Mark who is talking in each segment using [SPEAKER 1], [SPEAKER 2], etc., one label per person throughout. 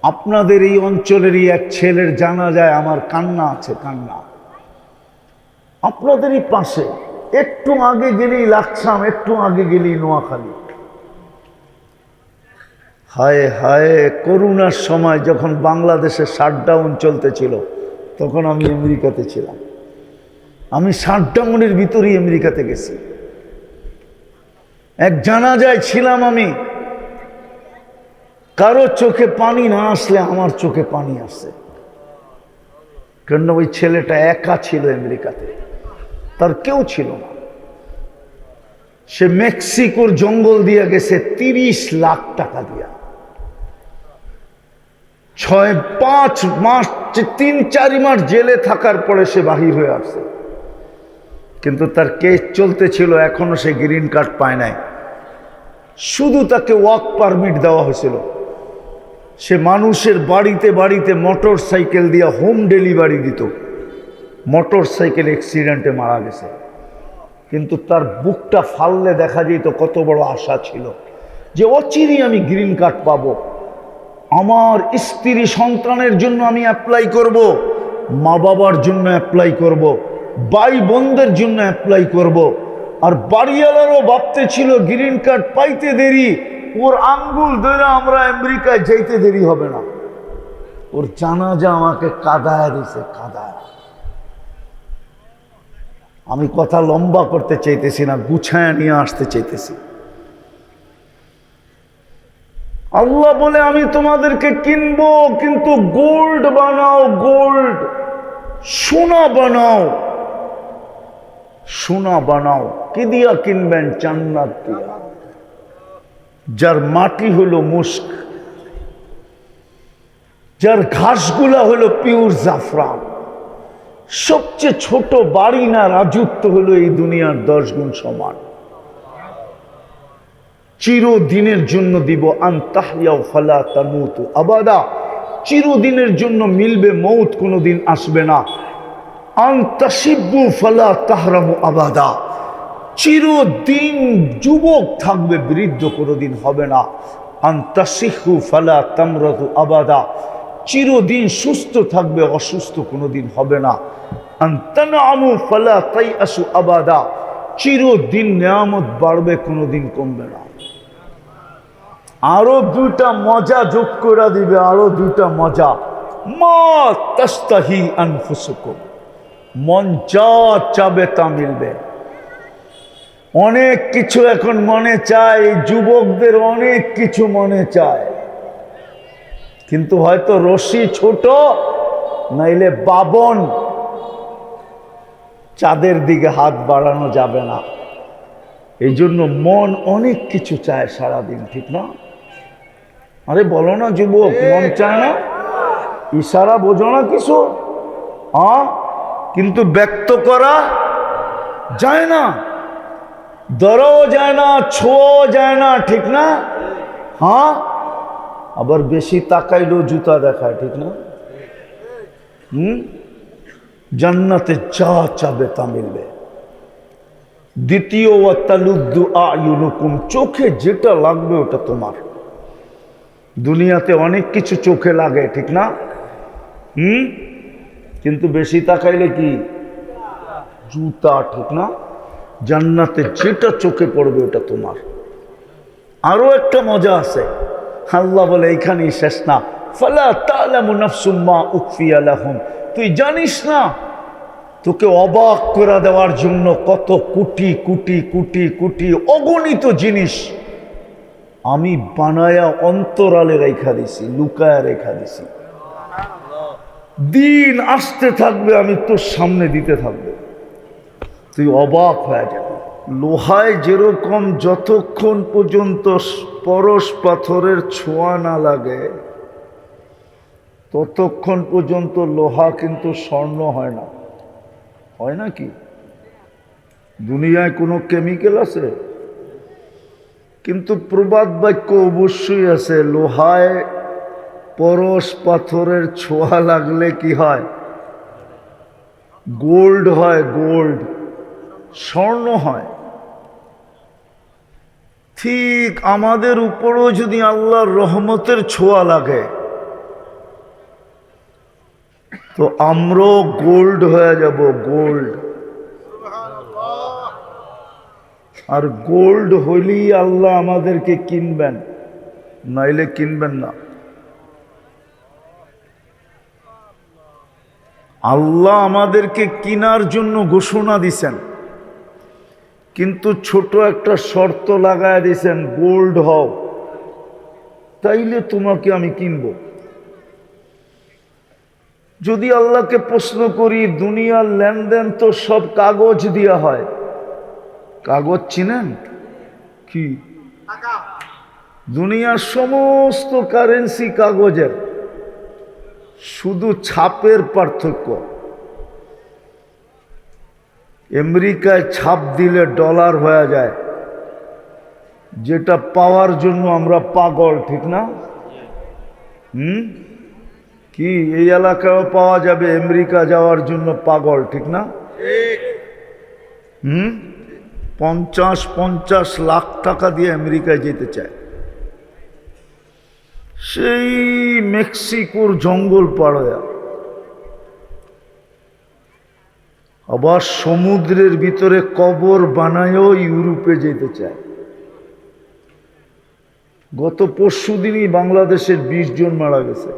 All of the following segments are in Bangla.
[SPEAKER 1] আপনাদের এই অঞ্চলেরই এক ছেলের জানাজায় আমার কান্না আছে, কান্না। আপনাদেরই পাশে, একটু আগে গেলেই লাকসাম, একটু আগে গেলেই নোয়াখালী। হায় হায়, করোনার সময় যখন বাংলাদেশে শাটডাউন চলতেছিল, তখন আমি আমেরিকাতে ছিলাম। আমি শাটডাউনের ভিতরেই আমেরিকাতে গেছি। এক জানাজায় ছিলাম আমি। কারো চোখে পানি না আসলে আমার চোখে পানি আসে, কেন ওই ছেলেটা একা ছিল আমেরিকাতে, তার কেউ ছিল না। সে মেক্সিকোর জঙ্গল দিয়ে গেছে 30 লাখ টাকা দিয়া। 5 মাস 3-4 মাস জেলে থাকার পরে সে বাহির হয়ে আসছে, কিন্তু তার কেস চলতেছিল, এখনো সে গ্রিন কার্ড পায় নাই। শুধু তাকে ওয়ার্ক পারমিট দেওয়া হয়েছিল। সে মানুষের বাড়িতে বাড়িতে মোটর সাইকেল দিয়ে হোম ডেলিভারি দিত। মোটর সাইকেল অ্যাক্সিডেন্টে মারা গেছে, কিন্তু তার বুকটা ফাললে দেখা যেত কত বড় আশা ছিল যে অচিরেই আমি গ্রিন কার্ড পাবো, আমার স্ত্রী সন্তানের জন্য আমি অ্যাপ্লাই করব, মা বাবার জন্য অ্যাপ্লাই করব, ভাই বোনদের জন্য অ্যাপ্লাই করব। আর বাড়িওয়ালারও ভাবতে ছিল গ্রিন কার্ড পাইতে দেরি, ওর আঙ্গুল ধরে আমরা আমেরিকায় যাইতে দেরি হবে না। ওর জানাজা আমাকে কাঁদায় দিছে, কাঁদায়। আমি কথা লম্বা করতে চাইতেছি না, গুছায় নিয়ে আসতে চাইতেছি। আল্লাহ বলে আমি তোমাদেরকে কিনবো, কিন্তু গোল্ড বানাও, গোল্ড, সোনা বানাও, সোনা বানাও। কি দিয়া কিনবেন? জান্নাত দিয়া, যার মাটি হলো মুস্ক, যার ঘাসগুলা হলো পিওর জাফরান। সবচেয়ে ছোট বাড়ি না রাজত্ব হলো এই দুনিয়ার 10 গুণ সমান। চিরদিনের জন্য দিব, আনতাহইয়াও ফালা তামুতু আবাদা, চিরদিনের জন্য মিলবে, মৌত কোনোদিন আসবে না। আনতাশিব্বু ফালা তাহরামু আবাদা, চিরদিন যুবক থাকবে, বৃদ্ধ কোনোদিন হবে না। আনতাশিহু ফালা তামরাদু আবাদা, চিরদিন সুস্থ থাকবে, অসুস্থ কোনোদিন হবে না। আনতানামু ফালা তাইআসু আবাদা, চিরদিন নিয়ামত বাড়বে, কোনোদিন কমবে না। আরো 2টা মজা যোগ করে দিবে, আরো 2টা মজা। মা তাস্তাহি আনফুসুকুম, মন যা চাবে তা মিলবে। অনেক কিছু এখন মনে চায়, যুবকদের অনেক কিছু মনে চায়, কিন্তু হয়তো রশি ছোট, নাইলে বাবন, চাঁদের দিকে হাত বাড়ানো যাবে না। এই জন্য মন অনেক কিছু চায় সারাদিন, ঠিক না? আরে বলো না যুবক, মন চায় না? ইশারা বোঝো না কিছু? কিন্তু ব্যক্ত করা যায় না, ধরাও যায় না, ছোঁয়াও যায় না, ঠিক না? আবার বেশি তাকাইলেও জুতা দেখায়, ঠিক না? জান্নাতে যা চাবে তা মিলবে। দ্বিতীয়, ওয়াতালুদ্দু আয়ুনুকুম, চোখে যেটা লাগবে ওটা তোমার। দুনিয়াতে অনেক কিছু চোখে লাগে, ঠিক না? কিন্তু বেশি তাকাইলে কি? জুতা, ঠিক না? জান্নাতে যেটা চোখে পড়বে ওটা তোমার। আরো একটা মজা আছে, আল্লাহ বলে এইখানেই শেষ না। ফালা তা'লামু নাফসুম মা উখফিয়া লাহুম, তুই জানিস না, তোকে অবাক করে দেওয়ার জন্য কত কোটি কোটি কোটি কোটি অগণিত জিনিস আমি বানায়া অন্তরালে রেখা দিছি, লুকায়া রেখা দিছি। দিন আসতে থাকবে, আমি তোর সামনে দিতে থাকবো, তুই অবাক হয়ে যাবে। লোহায় যেরকম যতক্ষণ পর্যন্ত পরশ পাথরের ছোঁয়া না লাগে, ততক্ষণ পর্যন্ত লোহা কিন্তু স্বর্ণ হয় না। হয় নাকি? দুনিয়ায় কোনো কেমিক্যাল আছে? কিন্তু প্রবাদ বাক্য অবশ্যই আছে, লোহায় পরশ পাথরের ছোঁয়া লাগলে কি হয়? গোল্ড হয়, গোল্ড, স্বর্ণ হয়। ঠিক আমাদের উপরও যদি আল্লাহর রহমতের ছোঁয়া লাগে, তো আমরাও গোল্ড হয়ে যাব, গোল্ড। আর গোল্ড হইলেই আল্লাহ আমাদেরকে কিনবেন, নাইলে কিনবেন না। আল্লাহ আমাদেরকে কিনার জন্য ঘোষণা দিছেন, কিন্তু ছোট একটা শর্ত লাগায় দিছেন, গোল্ড হও, তাইলে তোমাকে আমি কিনব। যদি আল্লাহকে প্রশ্ন করি, দুনিয়ার লেনদেন তো সব কাগজ দিয়া হয়। কাগজ চিনেন কি? দুনিয়ার সমস্ত কারেন্সি কাগজের, শুধু ছাপের পার্থক্য। আমেরিকায় ছাপ দিলে ডলার হয়ে যায়, যেটা পাওয়ার জন্য আমরা পাগল, ঠিক না? কি এই এলাকায়ও পাওয়া যাবে, আমেরিকা যাওয়ার জন্য পাগল, ঠিক না? 50 লাখ টাকা দিয়ে আমেরিকায় যেতে চায়, সেই মেক্সিকোর জঙ্গল পাড়ে। আবার সমুদ্রের ভিতরে কবর বানায়ও ইউরোপে যেতে চায়। গত পরশুদিনই বাংলাদেশের 20 জন মারা গেছে।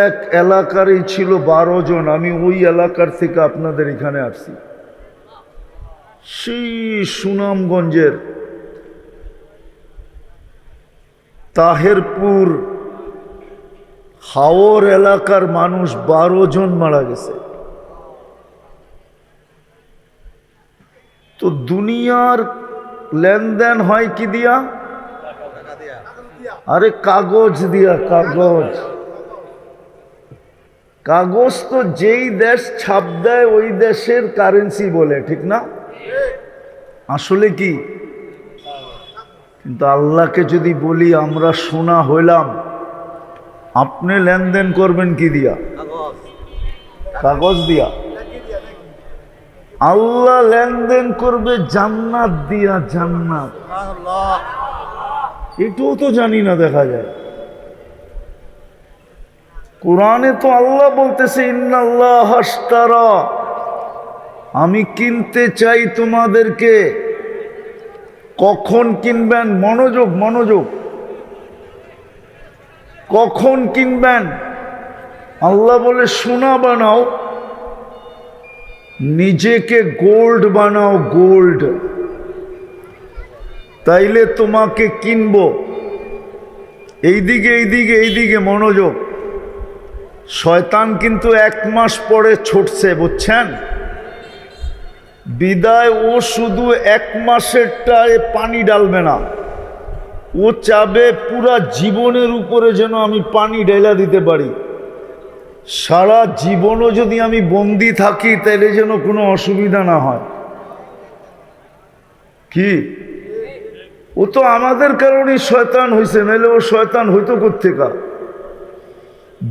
[SPEAKER 1] এক এলাকারই ছিল 12 জন। আমি ওই এলাকার থেকে আপনাদের এখানে আসছি, সেই সুনামগঞ্জের তাহেরপুর হাওর এলাকার মানুষ 12 জন মারা গেছে। তো দুনিয়ার লেনদেন হয় কি দিয়া? আরে কাগজ দিয়া। কাগজ, কাগজ তো যেই দেশ ছাপ দেয় ওই দেশের কারেন্সি বলে, ঠিক না? আসলে কি? কিন্তু আল্লাহকে যদি বলি আমরা সোনা হইলাম, আপনি লেনদেন করবেন কি দিয়া? কাগজ দিয়া। আল্লাহ লেনদেন করবে জান্নাত দিয়া। জান্নাত, এটাও তো জানি না, দেখা যায় কোরআনে তো আল্লাহ বলতেছে, ইন্নাল্লাহ আশতারা, আমি কিনতে চাই তোমাদেরকে। কখন কিনবেন? মনোযোগ, মনোযোগ। কখন কিনবেন? আল্লাহ বলে সোনা বানাও, নিজেকে গোল্ড বানাও, গোল্ড, তাইলে তোমাকে কিনবো। এইদিকে এইদিকে এইদিকে মনোযোগ। শয়তান কিন্তু 1 মাস পরে ছুটছে, বুঝছেন? বিদায় ও শুধু 1 মাসেরটায় পানি ডালবে না, ও চাবে পুরা জীবনের উপরে যেন আমি পানি ঢেলা দিতে পারি। সারা জীবনও যদি আমি বন্দি থাকি, তাইলে যেন কোনো অসুবিধা না হয়। কি? ও তো আমাদের কারণেই শয়তান হয়েছে, নাহলে ও শয়তান হইতো কোত্থেকা?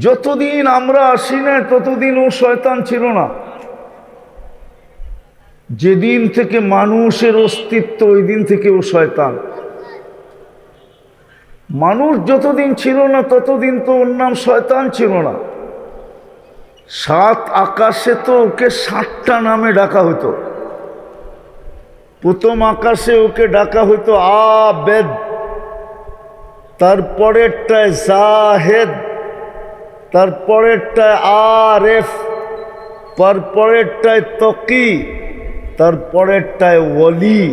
[SPEAKER 1] যতদিন আমরা আসি না ততদিন ও শয়তান ছিল না। যেদিন থেকে মানুষের অস্তিত্ব, ওই দিন থেকে ও শয়তান। মানুষ যতদিন ছিল না ততদিন তো ওর নাম শয়তান ছিল না। 7 আকাশে তো ওকে 7টা নামে ডাকা হতো। প্রথম আকাশে ওকে ডাকা হতো আবেদ, তারপরেরটায় জাহেদ, তারপরেরটায় আরেফ, তারপরেরটায় তকি, তারপরেরটায় ওলি,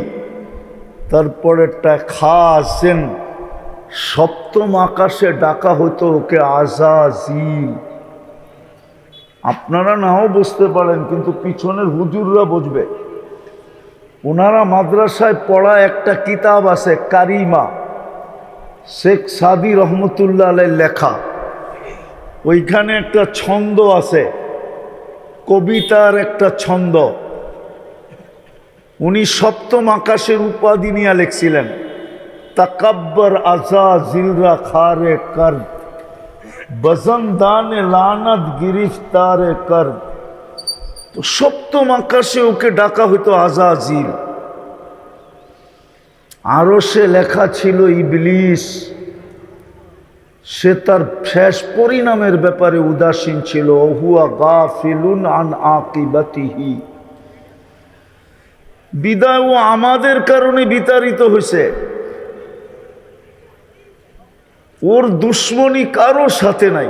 [SPEAKER 1] তারপরেরটায় খাসেন। 7ম আকাশে ডাকা হতো ওকে আজাজিল। আপনারা নাও বুঝতে পারেন, কিন্তু পিছনের হুজুররা বুঝবে। ওনারা মাদ্রাসায় পড়া একটা কিতাব আছে, কারিমা, শেখ সাদি রহমতুল্লাহ আলাইহির লেখা। ওইখানে একটা ছন্দ আছে, কবিতার একটা ছন্দ। উনি 7ম আকাশের উপাধি নিয়ে লিখছিলেন, তাকাব্বর আজাজিলরা খারে কর, বজনদানে লানত গিরিফতারে কর। তো 7ম আকাশে ওকে ডাকা হইতো আজাজিল। আরশে লেখা ছিল ইবলিস, সে তার শেষ পরিণামের ব্যাপারে উদাসীন ছিল। হুয়া গাফিলুন আন আকিবাতিহি, বিদায় ও আমাদের কারণে বিতাড়িত হয়েছে। ওর দুশ্মনী কারো সাথে নাই,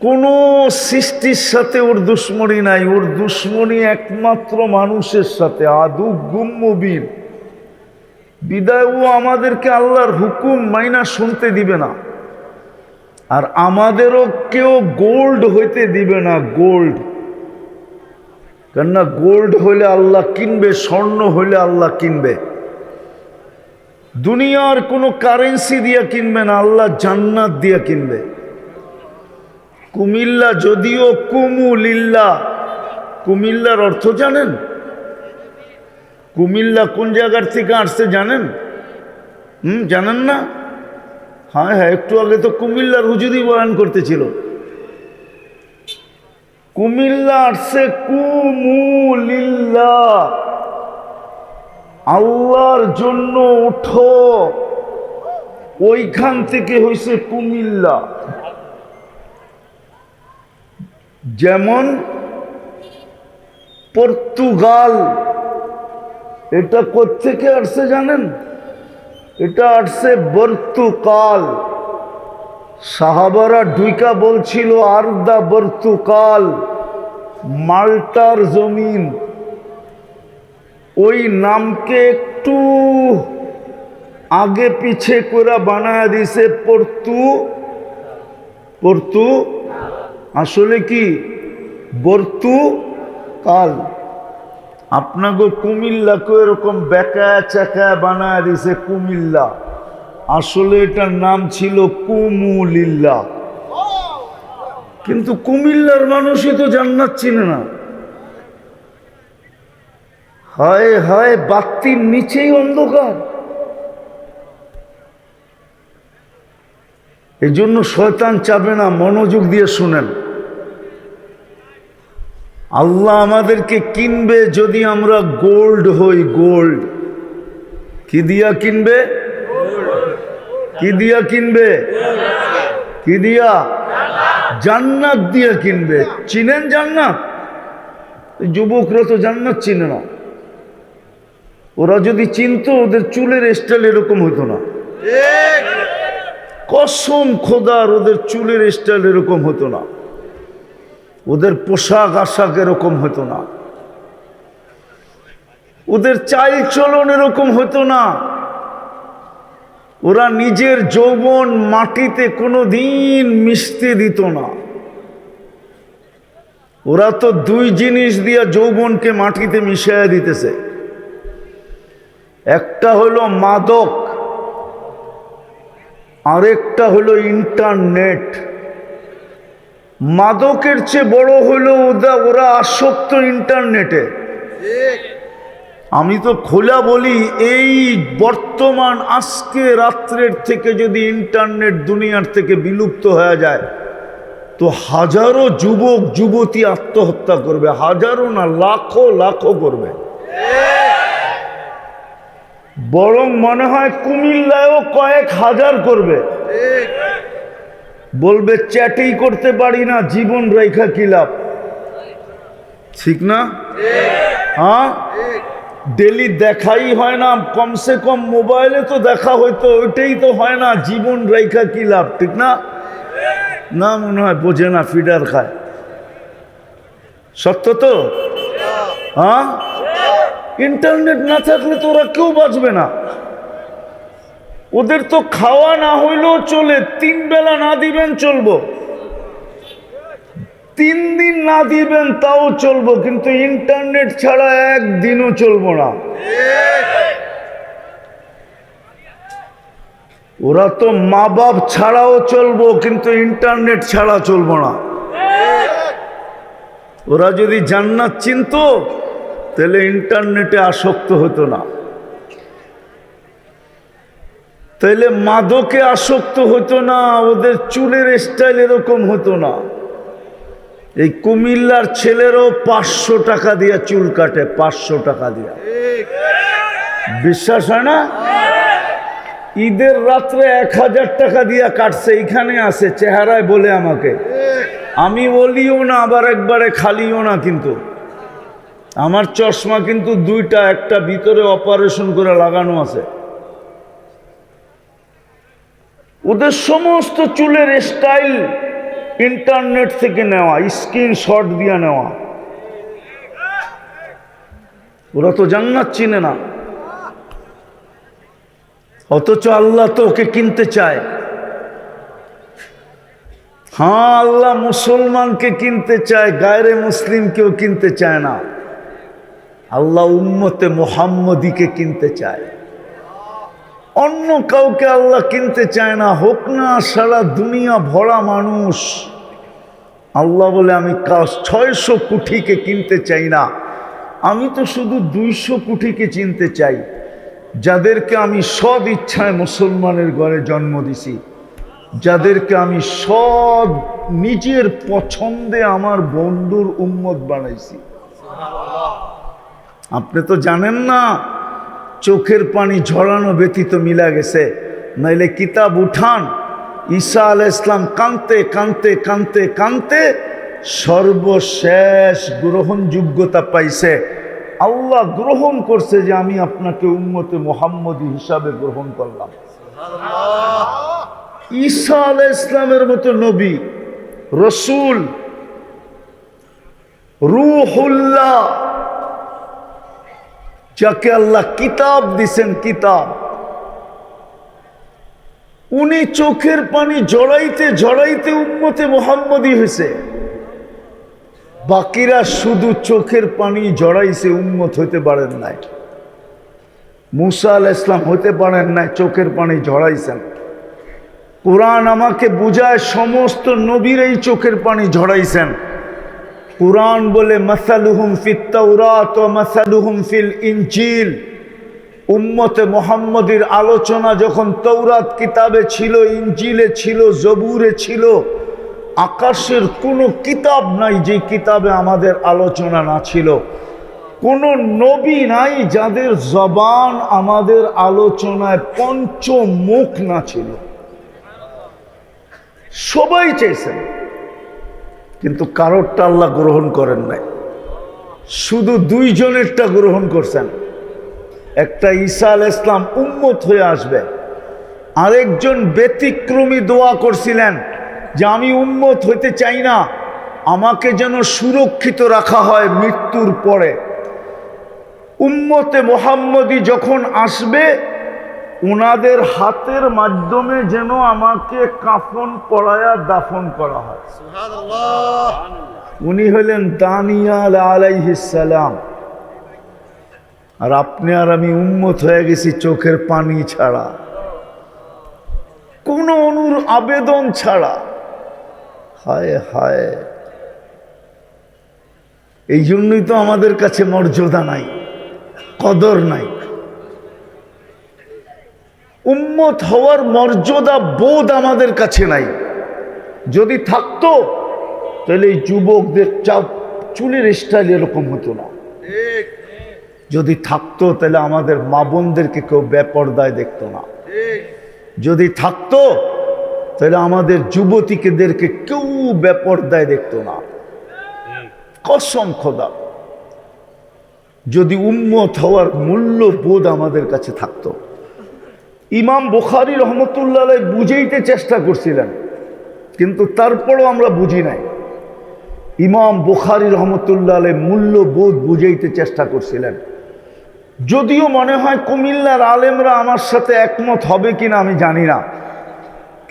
[SPEAKER 1] কোন সৃষ্টির সাথে ওর দুশ্মনী নাই। ওর দুশ্মনী একমাত্র মানুষের সাথে, আদু গুম্মবীর। বিদায় ও আমাদেরকে আল্লাহর হুকুম মাইনা শুনতে দিবে না, আর আমাদেরও কেউ গোল্ড হইতে দিবে না। গোল্ড কেননা গোল্ড হইলে আল্লাহ কিনবে, স্বর্ণ হইলে আল্লাহ কিনবে। দুনিয়ার কোনো কারেন্সি দিয়া কিনবে না, আল্লাহ জান্নাত দিয়া কিনবে। কুমিল্লা যদিও কুমুলিল্লাহ, কুমিল্লার অর্থ জানেন? কুমিল্লা কোন জায়গার থেকে আসছে জানেন? জানেন না? হ্যাঁ হ্যাঁ, একটু আগে তো কুমিল্লার হুজুরি বয়ান করতেছিল। কুমিল্লা আসছে কুমুলিল্লাহ, আল্লাহর জন্য উঠো, ওইখান থেকে হইছে কুমিল্লা। যেমন পর্তুগাল, এটা কোত্থেকে আসছে জানেন? এটা আসছে বর্তুকাল। সাহাবারা ঢুইকা বলছিল আরদা বর্তুকাল, মাল্টার জমিন। ওই নামকে একটু আগে পিছে করে বানায় দিছে পর্তু, আসলে কি বর্তুকাল। আপনাকে কুমিল্লাকে এরকম বেকা চাকা বানায় দিছে কুমিল্লা, আসলে এটার নাম ছিল কুমুলিল্লাহ। কিন্তু কুমিল্লার মানুষই তো জান্নাত চিনে না। হায় হায়, বাতির নিচেই অন্ধকার। এই জন্য শয়তান চাবে না। মনোযোগ দিয়ে শুনেন, আল্লাহ আমাদেরকে কিনবে যদি আমরা গোল্ড হই। গোল্ড কি দিয়া কিনবে? কি দিয়া কিনবে? কি দিয়া? জান্নাত দিয়া কিনবে। চিনেন জান্নাত? যুবকরা তো জান্নাত চিনে না। ওরা যদি চিনতো ওদের চুলের স্টাইল এরকম হতো না। কসম খোদার, ওদের চুলের স্টাইল এরকম হতো না, ওদের পোশাক আশাক এরকম হতো না, ওদের চাল চলন এরকম হতো না। ওরা নিজের যৌবন মাটিতে কোনোদিন মিশতে দিত না। ওরা তো দুই জিনিস দিয়া যৌবনকে মাটিতে মিশিয়ে দিতেছে। একটা হলো মাদক, আরেকটা হলো ইন্টারনেট। মাদকের চেয়ে বড় হলো ওরা আসক্ত ইন্টারনেটে। আমি তো খোলা বলি, এই বর্তমান আজকে রাত্রের থেকে যদি ইন্টারনেট দুনিয়ার থেকে বিলুপ্ত হয়ে যায় তো হাজারো যুবক যুবতী আত্মহত্যা করবে। হাজারো না, লাখো লাখো করবে। বরং মনে হয় কুমিল্লায়ও কয়েক হাজার করবে। বলবে চ্যাটেই করতে পারি না, জীবন রেখা কি লাভ? ঠিক না? হ্যাঁ, ডেলি দেখাই হয় না, কমসে কম মোবাইলে তো দেখা হইতো, ওইটাই তো হয় না, জীবন রেখা কি লাভ? ঠিক না? না, মনে হয় বোঝে না, ফিডার খায়। সত্য তো? হ্যাঁ, ইন্টারনেট না থাকলে তো ওরা কেউ বাঁচবে না। ওদের তো খাওয়া না হইলেও চলে, 3 বেলা না দিবেন চলবো, 3 দিন না দিবেন তাও চলবো, কিন্তু ইন্টারনেট ছাড়া একদিনও চলবো না। ওরা তো মা বাপ ছাড়াও চলবো, কিন্তু ইন্টারনেট ছাড়া চলবো না। ওরা যদি জান্নাত চিনতো তাহলে ইন্টারনেটে আসক্ত হতো না, তাহলে মাদকে আসক্ত হতো না, ওদের চুলের স্টাইল এরকম হতো না। এই কুমিল্লার ছেলেরও 500 টাকা দিয়া চুল কাটে, 500 টাকা দিয়া। বিশ্বাস হয় না? ঈদের রাত্রে 1000 টাকা দিয়া কাটছে, এখানে আছে চেহারায় বলে আমাকে। আমি বলিও না আবার একবারে খালিও না, কিন্তু আমার চশমা কিন্তু দুইটা, একটা ভিতরে অপারেশন করে লাগানো আছে। ওদের সমস্ত চুলের স্টাইল ইন্টারনেট থেকে নেওয়া, স্ক্রিনশট দিয়ে নেওয়া। ওরা তো জান্নাত চিনে না, অথচ আল্লাহ তো ওকে কিনতে চায়। হ্যাঁ, আল্লাহ মুসলমানকে কিনতে চায়, গায়রে মুসলিমকেও কিনতে চায় না। আল্লাহ উম্মতে মুহাম্মদীকে কিনতে চায়, অন্য কাউকে আল্লাহ কিনতে চায় না। হোক না সারা দুনিয়া ভরা মানুষ, আল্লাহ বলে আমি 600 কোটিকে কিনতে চাই না, আমি তো শুধু 200 কোটিকে চিনতে চাই, যাদেরকে আমি সদ ইচ্ছায় মুসলমানের ঘরে জন্ম দিছি, যাদেরকে আমি সদ নিজের পছন্দে আমার বন্ধুর উম্মত বানাইছি। আপনি তো জানেন না, চোখের পানি ঝরানো ব্যতীত মিলা গেছে, নাইলে কিতাব উঠান। ঈসা আলাইহিস সালাম কানতে কানতে কানতে কানতে সর্বশেষ গ্রহণযোগ্যতা পাইছে, আল্লাহ গ্রহণ করছে যে আমি আপনাকে উম্মতে মুহাম্মদী হিসাবে গ্রহণ করলাম। ঈসা আলাইহিস সালামের মতো নবী, রসুল, রূহুল্লাহ, যাকে আল্লাহ কিতাব দিছেন, কিতাব, উনি চোখের পানি ঝরাইতে ঝরাইতে উম্মতে মুহাম্মদী হয়েছে। বাকিরা শুধু চোখের পানি ঝরাইছে, উম্মত হইতে পারেন নাই। মুসা আলাইহিস সালাম হইতে পারেন নাই, চোখের পানি ঝরাইছেন। কোরআন আমাকে বুঝায় সমস্ত নবীর এই চোখের পানি ঝরাইছেন। কুরআন বলে মাসালুহুম ফিত তাওরাত ওয়া মাসালুহুম ফিল ইনজিল। উম্মতে মুহাম্মদীর আলোচনা যখন তৌরাত কিতাবে ছিল, ইনজিলে ছিল, জবুরে ছিল, আকাশের কোনো কিতাব নাই যে কিতাবে আমাদের আলোচনা না ছিল। কোনো নবী নাই যাদের জবান আমাদের আলোচনায় পঞ্চমুখ না ছিল। সবাই চেয়েছেন, কিন্তু কারোরটা আল্লাহ গ্রহণ করেন নাই, শুধু 2 জনেরটা গ্রহণ করছেন। একটা ঈসা আলাইহিস সালাম উম্মত হয়ে আসবে, আরেকজন ব্যতিক্রমী দোয়া করছিলেন যে আমি উম্মত হইতে চাই না, আমাকে যেন সুরক্ষিত রাখা হয় মৃত্যুর পরে। উম্মতে মুহাম্মদী যখন আসবে, ওনাদের হাতের মাধ্যমে যেন আমাকে কাফন পরায়া দাফন করা হয়। সুবহানাল্লাহ। উনি হলেন দানিয়াল আলাইহিস সালাম। আর আপনি আর আমি উম্মত হয়ে গেছি চোখের পানি ছাড়া, কোন অনুর আবেদন ছাড়া। হায় হায়, এই জন্যই তো আমাদের কাছে মর্যাদা নাই, কদর নাই। উম্মত হওয়ার মর্যাদা বোধ আমাদের কাছে নাই। যদি থাকতো তাহলে এই যুবকদের চুলের স্টাইল এরকম হতো না। যদি থাকতো তাহলে আমাদের মা বোনদেরকে কেউ বেপরদায় দেখতো না। যদি থাকতো তাহলে আমাদের যুবতীদেরকে কেউ বেপরদায় দেখতো না। কসম খোদা, যদি উম্মত হওয়ার মূল্যবোধ আমাদের কাছে থাকতো। ইমাম বুখারী রহমতুল্লাহ আলাইহি বুঝাইতে চেষ্টা করছিলেন, কিন্তু তারপরও আমরা বুঝি নাই। ইমাম বুখারী রহমতুল্লাহ আলাইহি মূল্যবোধ বুঝাইতে চেষ্টা করছিলেন। যদিও মনে হয় কুমিল্লার আলেমরা আমার সাথে একমত হবে কিনা আমি জানি না,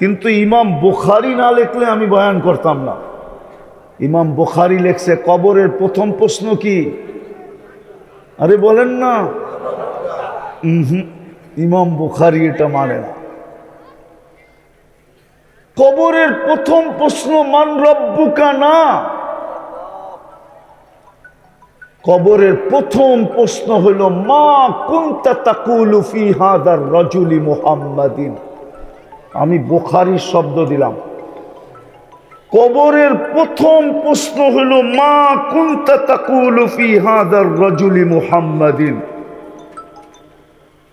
[SPEAKER 1] কিন্তু ইমাম বুখারী না লিখলে আমি বয়ান করতাম না। ইমাম বুখারী লেখছে কবরের প্রথম প্রশ্ন কি? আরে বলেন না। ইমাম বুখারী এটা মানে না। কবরের প্রথম প্রশ্ন মান রব্বুকা না, কবরের প্রথম প্রশ্ন হলো মা কুনতা তাকুলু ফি হাদার রাজুলি মুহাম্মাদিন। আমি বুখারীর শব্দ দিলাম। কবরের প্রথম প্রশ্ন হলো মা কুনতা তাকুলু ফি হাদার রাজুলি মুহাম্মাদিন।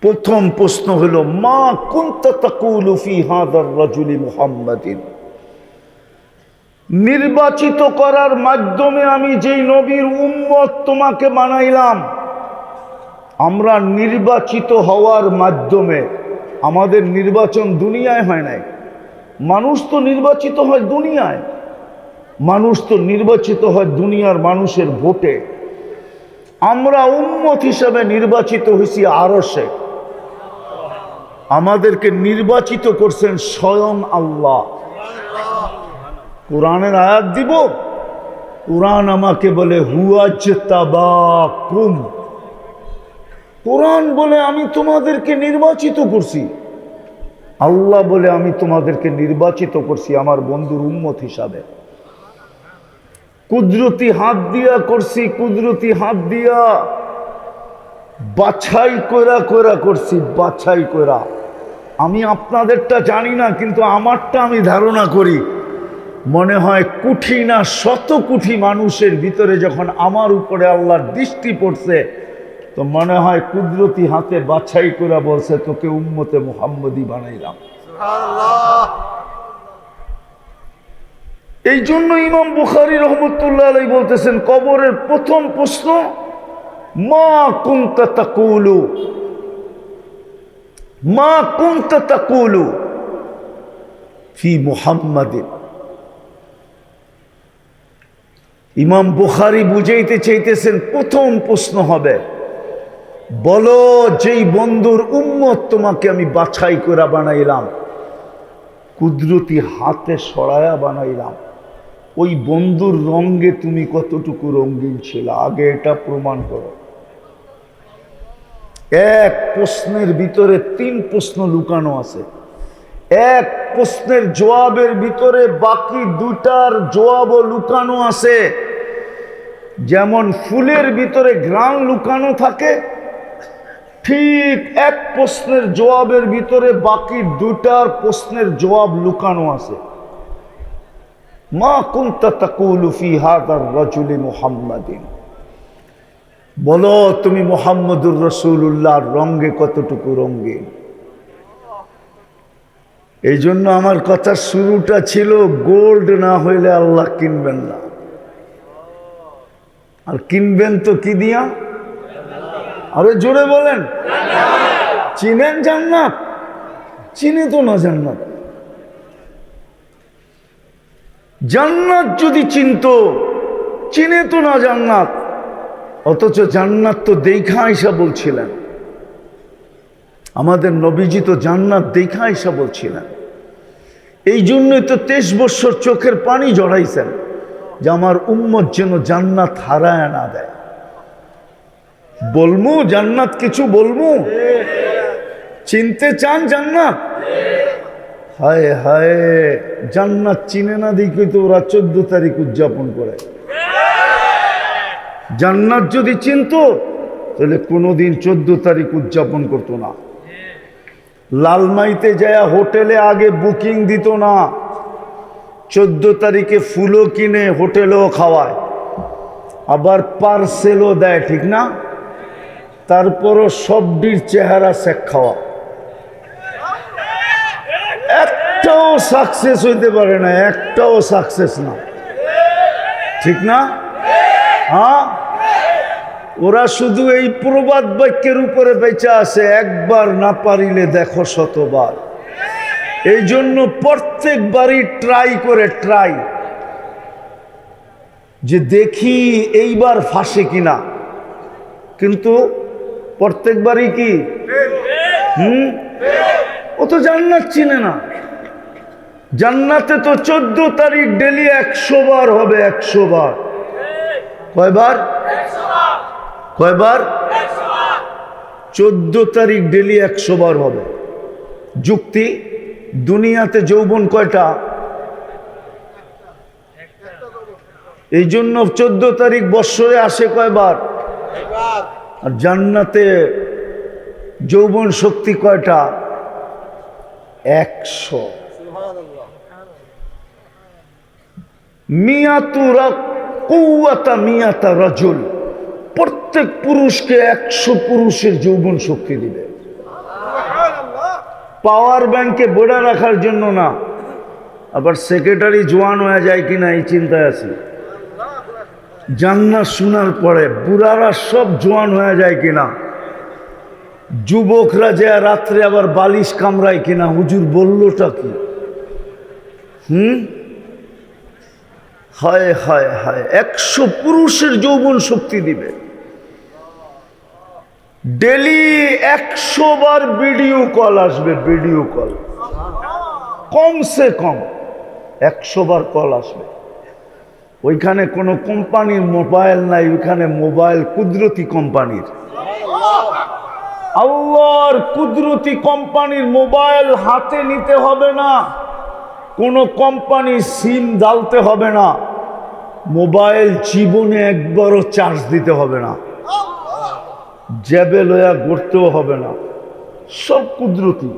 [SPEAKER 1] প্রথম প্রশ্ন হলো, মা কুনতা তাকুলু ফি হাযার রাজুলি মুহাম্মাদিন, নির্বাচিত করার মাধ্যমে আমি যেই নবীর উম্মত তোমাকে বানাইলাম, আমরা নির্বাচিত হওয়ার মাধ্যমে, আমাদের নির্বাচন দুনিয়ায় হয় নাই, মানুষ তো নির্বাচিত হয় দুনিয়ায়, মানুষ তো নির্বাচিত হয় দুনিয়ার মানুষের ভোটে, আমরা উম্মত হিসাবে নির্বাচিত হয়েছি আরশে। আমাদেরকে নির্বাচিত করছেন স্বয়ং আল্লাহ। কোরআনের আয়াত দিব, কোরআন আমাকে বলে হুয়াজতাবাকুম, কোরআন বলে আমি তোমাদেরকে নির্বাচিত করছি, আল্লাহ বলে আমি তোমাদেরকে নির্বাচিত করছি আমার বন্ধুর উম্মত হিসাবে। কুদরতি হাত দিয়া করছি, কুদরতি হাত দিয়া বাছাই কইরা কইরা করছি, বাছাই কইরা। আমি আপনাদেরটা জানি না, কিন্তু আমারটা আমি ধারণা করি, মনে হয় কোটি না শত কোটি মানুষের ভিতরে যখন আমার উপরে আল্লাহর দৃষ্টি পড়ছে, তো মনে হয় কুদরতি হাতে বাছাই করে বলছে, তোকে উম্মতে মুহাম্মদী বানাইলাম। এই জন্য ইমাম বুখারী রহমতুল্লাহ আলাইহি বলতেছেন, কবরের প্রথম প্রশ্ন, মা কুনতা তাকুলু, মা কুনতা তাকুলু ফি মুহাম্মাদিন। ইমাম বুখারী বুঝাইতে চাইতেছেন, প্রথম প্রশ্ন হবে, বলো যেই বন্ধুর উম্মত তোমাকে আমি বাছাই করে বানাইলাম, কুদরতি হাতে সরায়া বানাইলাম, ওই বন্ধুর রঙে তুমি কতটুকু রঙিন ছিল, আগে এটা প্রমাণ করো। এক প্রশ্নের ভিতরে তিন প্রশ্ন লুকানো আছে, এক প্রশ্নের জবাবের ভিতরে বাকি দুটার জবাবও লুকানো আছে। যেমন ফুলের ভিতরে ঘ্রাণ লুকানো থাকে, ঠিক এক প্রশ্নের জবাবের ভিতরে বাকি দুটার প্রশ্নের জবাব লুকানো আছে। মা কুনতা তাকুলু ফি হাযার রাজুলি মুহাম্মাদিন, বলো তুমি মুহাম্মদুর রাসূলুল্লাহর রঙে কতটুকু রঙিন। এই জন্য আমার কথার শুরুটা ছিল, গোল্ড না হইলে আল্লাহ কিনবেন না, আর কিনবেন তো কি দিয়া? আরে জোরে বলেন, চিনেন জান্নাত? চিনে তো না জান্নাত। জান্নাত যদি চিনতো, চিনে তো না জান্নাত। অথচ জান্নাত তো দেখা আইসা বলছিলেন, আমাদের নবীজি তো জান্নাত দেখা আইসা বলছিলেন। এই জন্যই তো 23 বছর চোখের পানি জড়াইছেন, যে আমার উম্মত যেন জান্নাত হারায় না দেয়। বলমু জান্নাত, কিছু বলমু? চিনতে চান জান্নাত? হায় হায়, জান্নাত চিনে না দেখি তো ওরা 14 তারিখ উদযাপন করে। জান্নাত যদি চিনতো তাহলে কোনোদিন 14 তারিখ উদযাপন করতো না। লালমাইতে যায় হোটেলে আগে বুকিং দিত না, 14 তারিখে ফুলও কিনে হোটেলেও খাওয়ায়, আবার পার্সেলও দেয়, ঠিক না? তারপরও সবটির চেহারা শেখ খাওয়া, একটাও সাকসেস হইতে পারে না, একটাও সাকসেস না, ঠিক না? হ্যাঁ, ওরা শুধু এই প্রবাদ বাক্যের উপরে বেঁচে আছে, একবার না পারিলে দেখো শতবার। এই জন্য প্রত্যেকবারই ট্রাই করে, ট্রাই যে দেখি এইবার ফাঁসে কিনা, কিন্তু প্রত্যেকবারই কি ও তো জান্নাত চিনে না। জান্নাতে তো 14 তারিখ ডেলি 100 বার হবে, 100 বার। কয়বার? কয়বার? 14 তারিখ ডেলি 100 বার হবে। যুক্তি, দুনিয়াতে যৌবন কয়টা? এই জন্য 14 তারিখ বৎসরে আসে কয়বার? আর জান্নাতে যৌবন শক্তি কয়টা? 100। মিয়াতুরা কুওয়াতা মিয়াতা রাজুল, প্রত্যেক পুরুষকে 100 পুরুষের যৌবন শক্তি দিবে। পাওয়ার ব্যাংকে বোড়া রাখার জন্য না, আবার সেক্রেটারি জোয়ান হয়ে যায় কিনা এই চিন্তায় আছি। জান্নাত শোনার পরে বুড়ারা সব জোয়ান হয়ে যায় কিনা, যুবকরা যে রাত্রে আবার বালিশ কামড়ায় কিনা, হুজুর বললোটা কি? হায় হায় হায়, 100 পুরুষের যৌবন শক্তি দিবে। ডেলি 100 বার ভিডিও কল আসবে, ভিডিও কল কমসে কম 100 বার কল আসবে। ওইখানে কোনো কোম্পানির মোবাইল নাই, ওইখানে মোবাইল কুদরতি কোম্পানির, আল্লাহর কুদরতি কোম্পানির মোবাইল হাতে নিতে হবে না, কোনো কোম্পানির সিম জ্বালতে হবে না, মোবাইল জীবনে একবারও চার্জ দিতে হবে না, জ্যাবে লয়া ঘুরতেও হবে না, সব কুদরতি।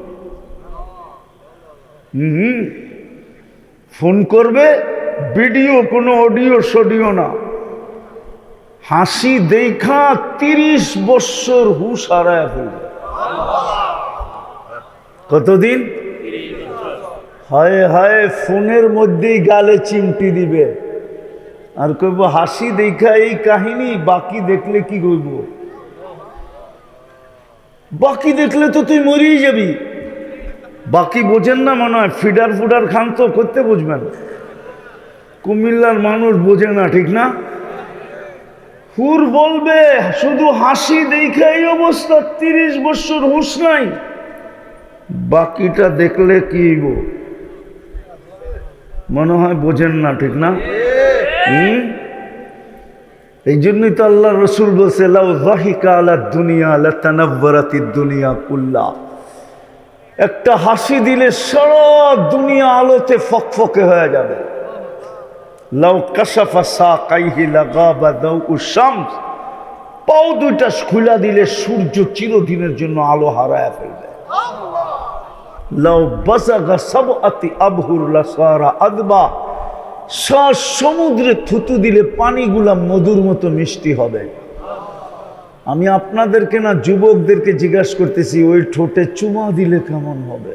[SPEAKER 1] ফোন করবে, ভিডিও, কোনো অডিও সডিও না। হাসি দেখা 30 বছর হুশ হারায় ফেলবে। কতদিন? হায় হায়, ফোনের মধ্যেই গালে চিমটি দিবে আর কইব হাসি দেখা এই কাহিনী, বাকি দেখলে কি করব? বাকি দেখলে তো তুই মরিয়ে যাবি। বাকি বোঝেন না মনে হয়, ফিডার ফুডার খান তো করতে বুঝবেন। কুমিল্লার মানুষ বোঝে না, ঠিক না? হুর বলবে শুধু হাসি দেখে এই অবস্থা, 30 বছর হুশ নাই, বাকিটা দেখলে কি মনে হয় বোঝেন না, ঠিক না? এই জন্যই তো আল্লাহ রসুল বলছে লাউ যাহিকা আলা দুনিয়া লাতানাওয়ারাতিদ দুনিয়া কুল্লা, একটা হাসি দিলে সারা দুনিয়া আলোতে ফকফকে হয়ে যাবে। লাউ কাশাফা সাকাইহি লাগাবা দাউ শামস, পাও দুইটা খুলা দিলে সূর্য চিরদিনের জন্য আলো হারায় ফেলবে। লাউ বাসাগা সাবআতি আবহুর লাসারা আদবা, সমুদ্রে থুতু দিলে পানিগুলা মধুর মতো মিষ্টি হবে। আমি আপনাদেরকে না, যুবকদেরকে জিজ্ঞাসা করতেছি, ওই ঠোঁটে চুমা দিলে কেমন হবে?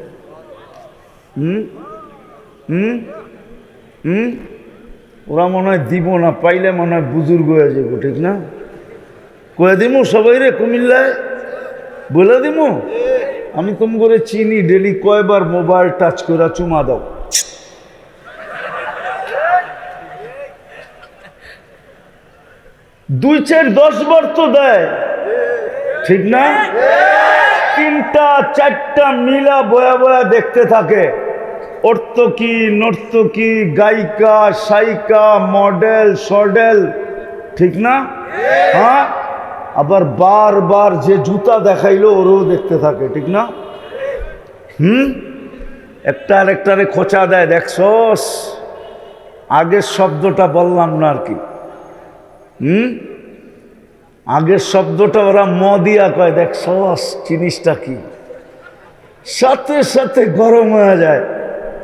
[SPEAKER 1] ওরা মনে হয় দিব না, পাইলে মনে হয় বুজুর্গ হয়ে যাবো, ঠিক না? কয়ে দিমু সবাই রে, কুমিল্লায় বলে দিমু আমি তুম করে চিনি, ডেলি কয়বার মোবাইল টাচ করে চুমা দাও। দুই চার 10 বার তো দেয়, ঠিক না? 3টা 4টা মিলা বয়া বয়া দেখতে থাকে, অর্থকি নর্তকী, গায়িকা, সাইকা, মডেল, সডেল, ঠিক না? হ্যাঁ, আবার বারবার যে জুতা দেখাইলো ওরও দেখতে থাকে, ঠিক না? একটা আরেকটারে খোঁচা দেয়, দেখছস? আগের শব্দটা বললাম না আর কি। আগের শব্দটা ওরা ম দিয়া কয়, দেখছস জিনিসটা কি, সাথে সাথে গরম হয়ে যায়।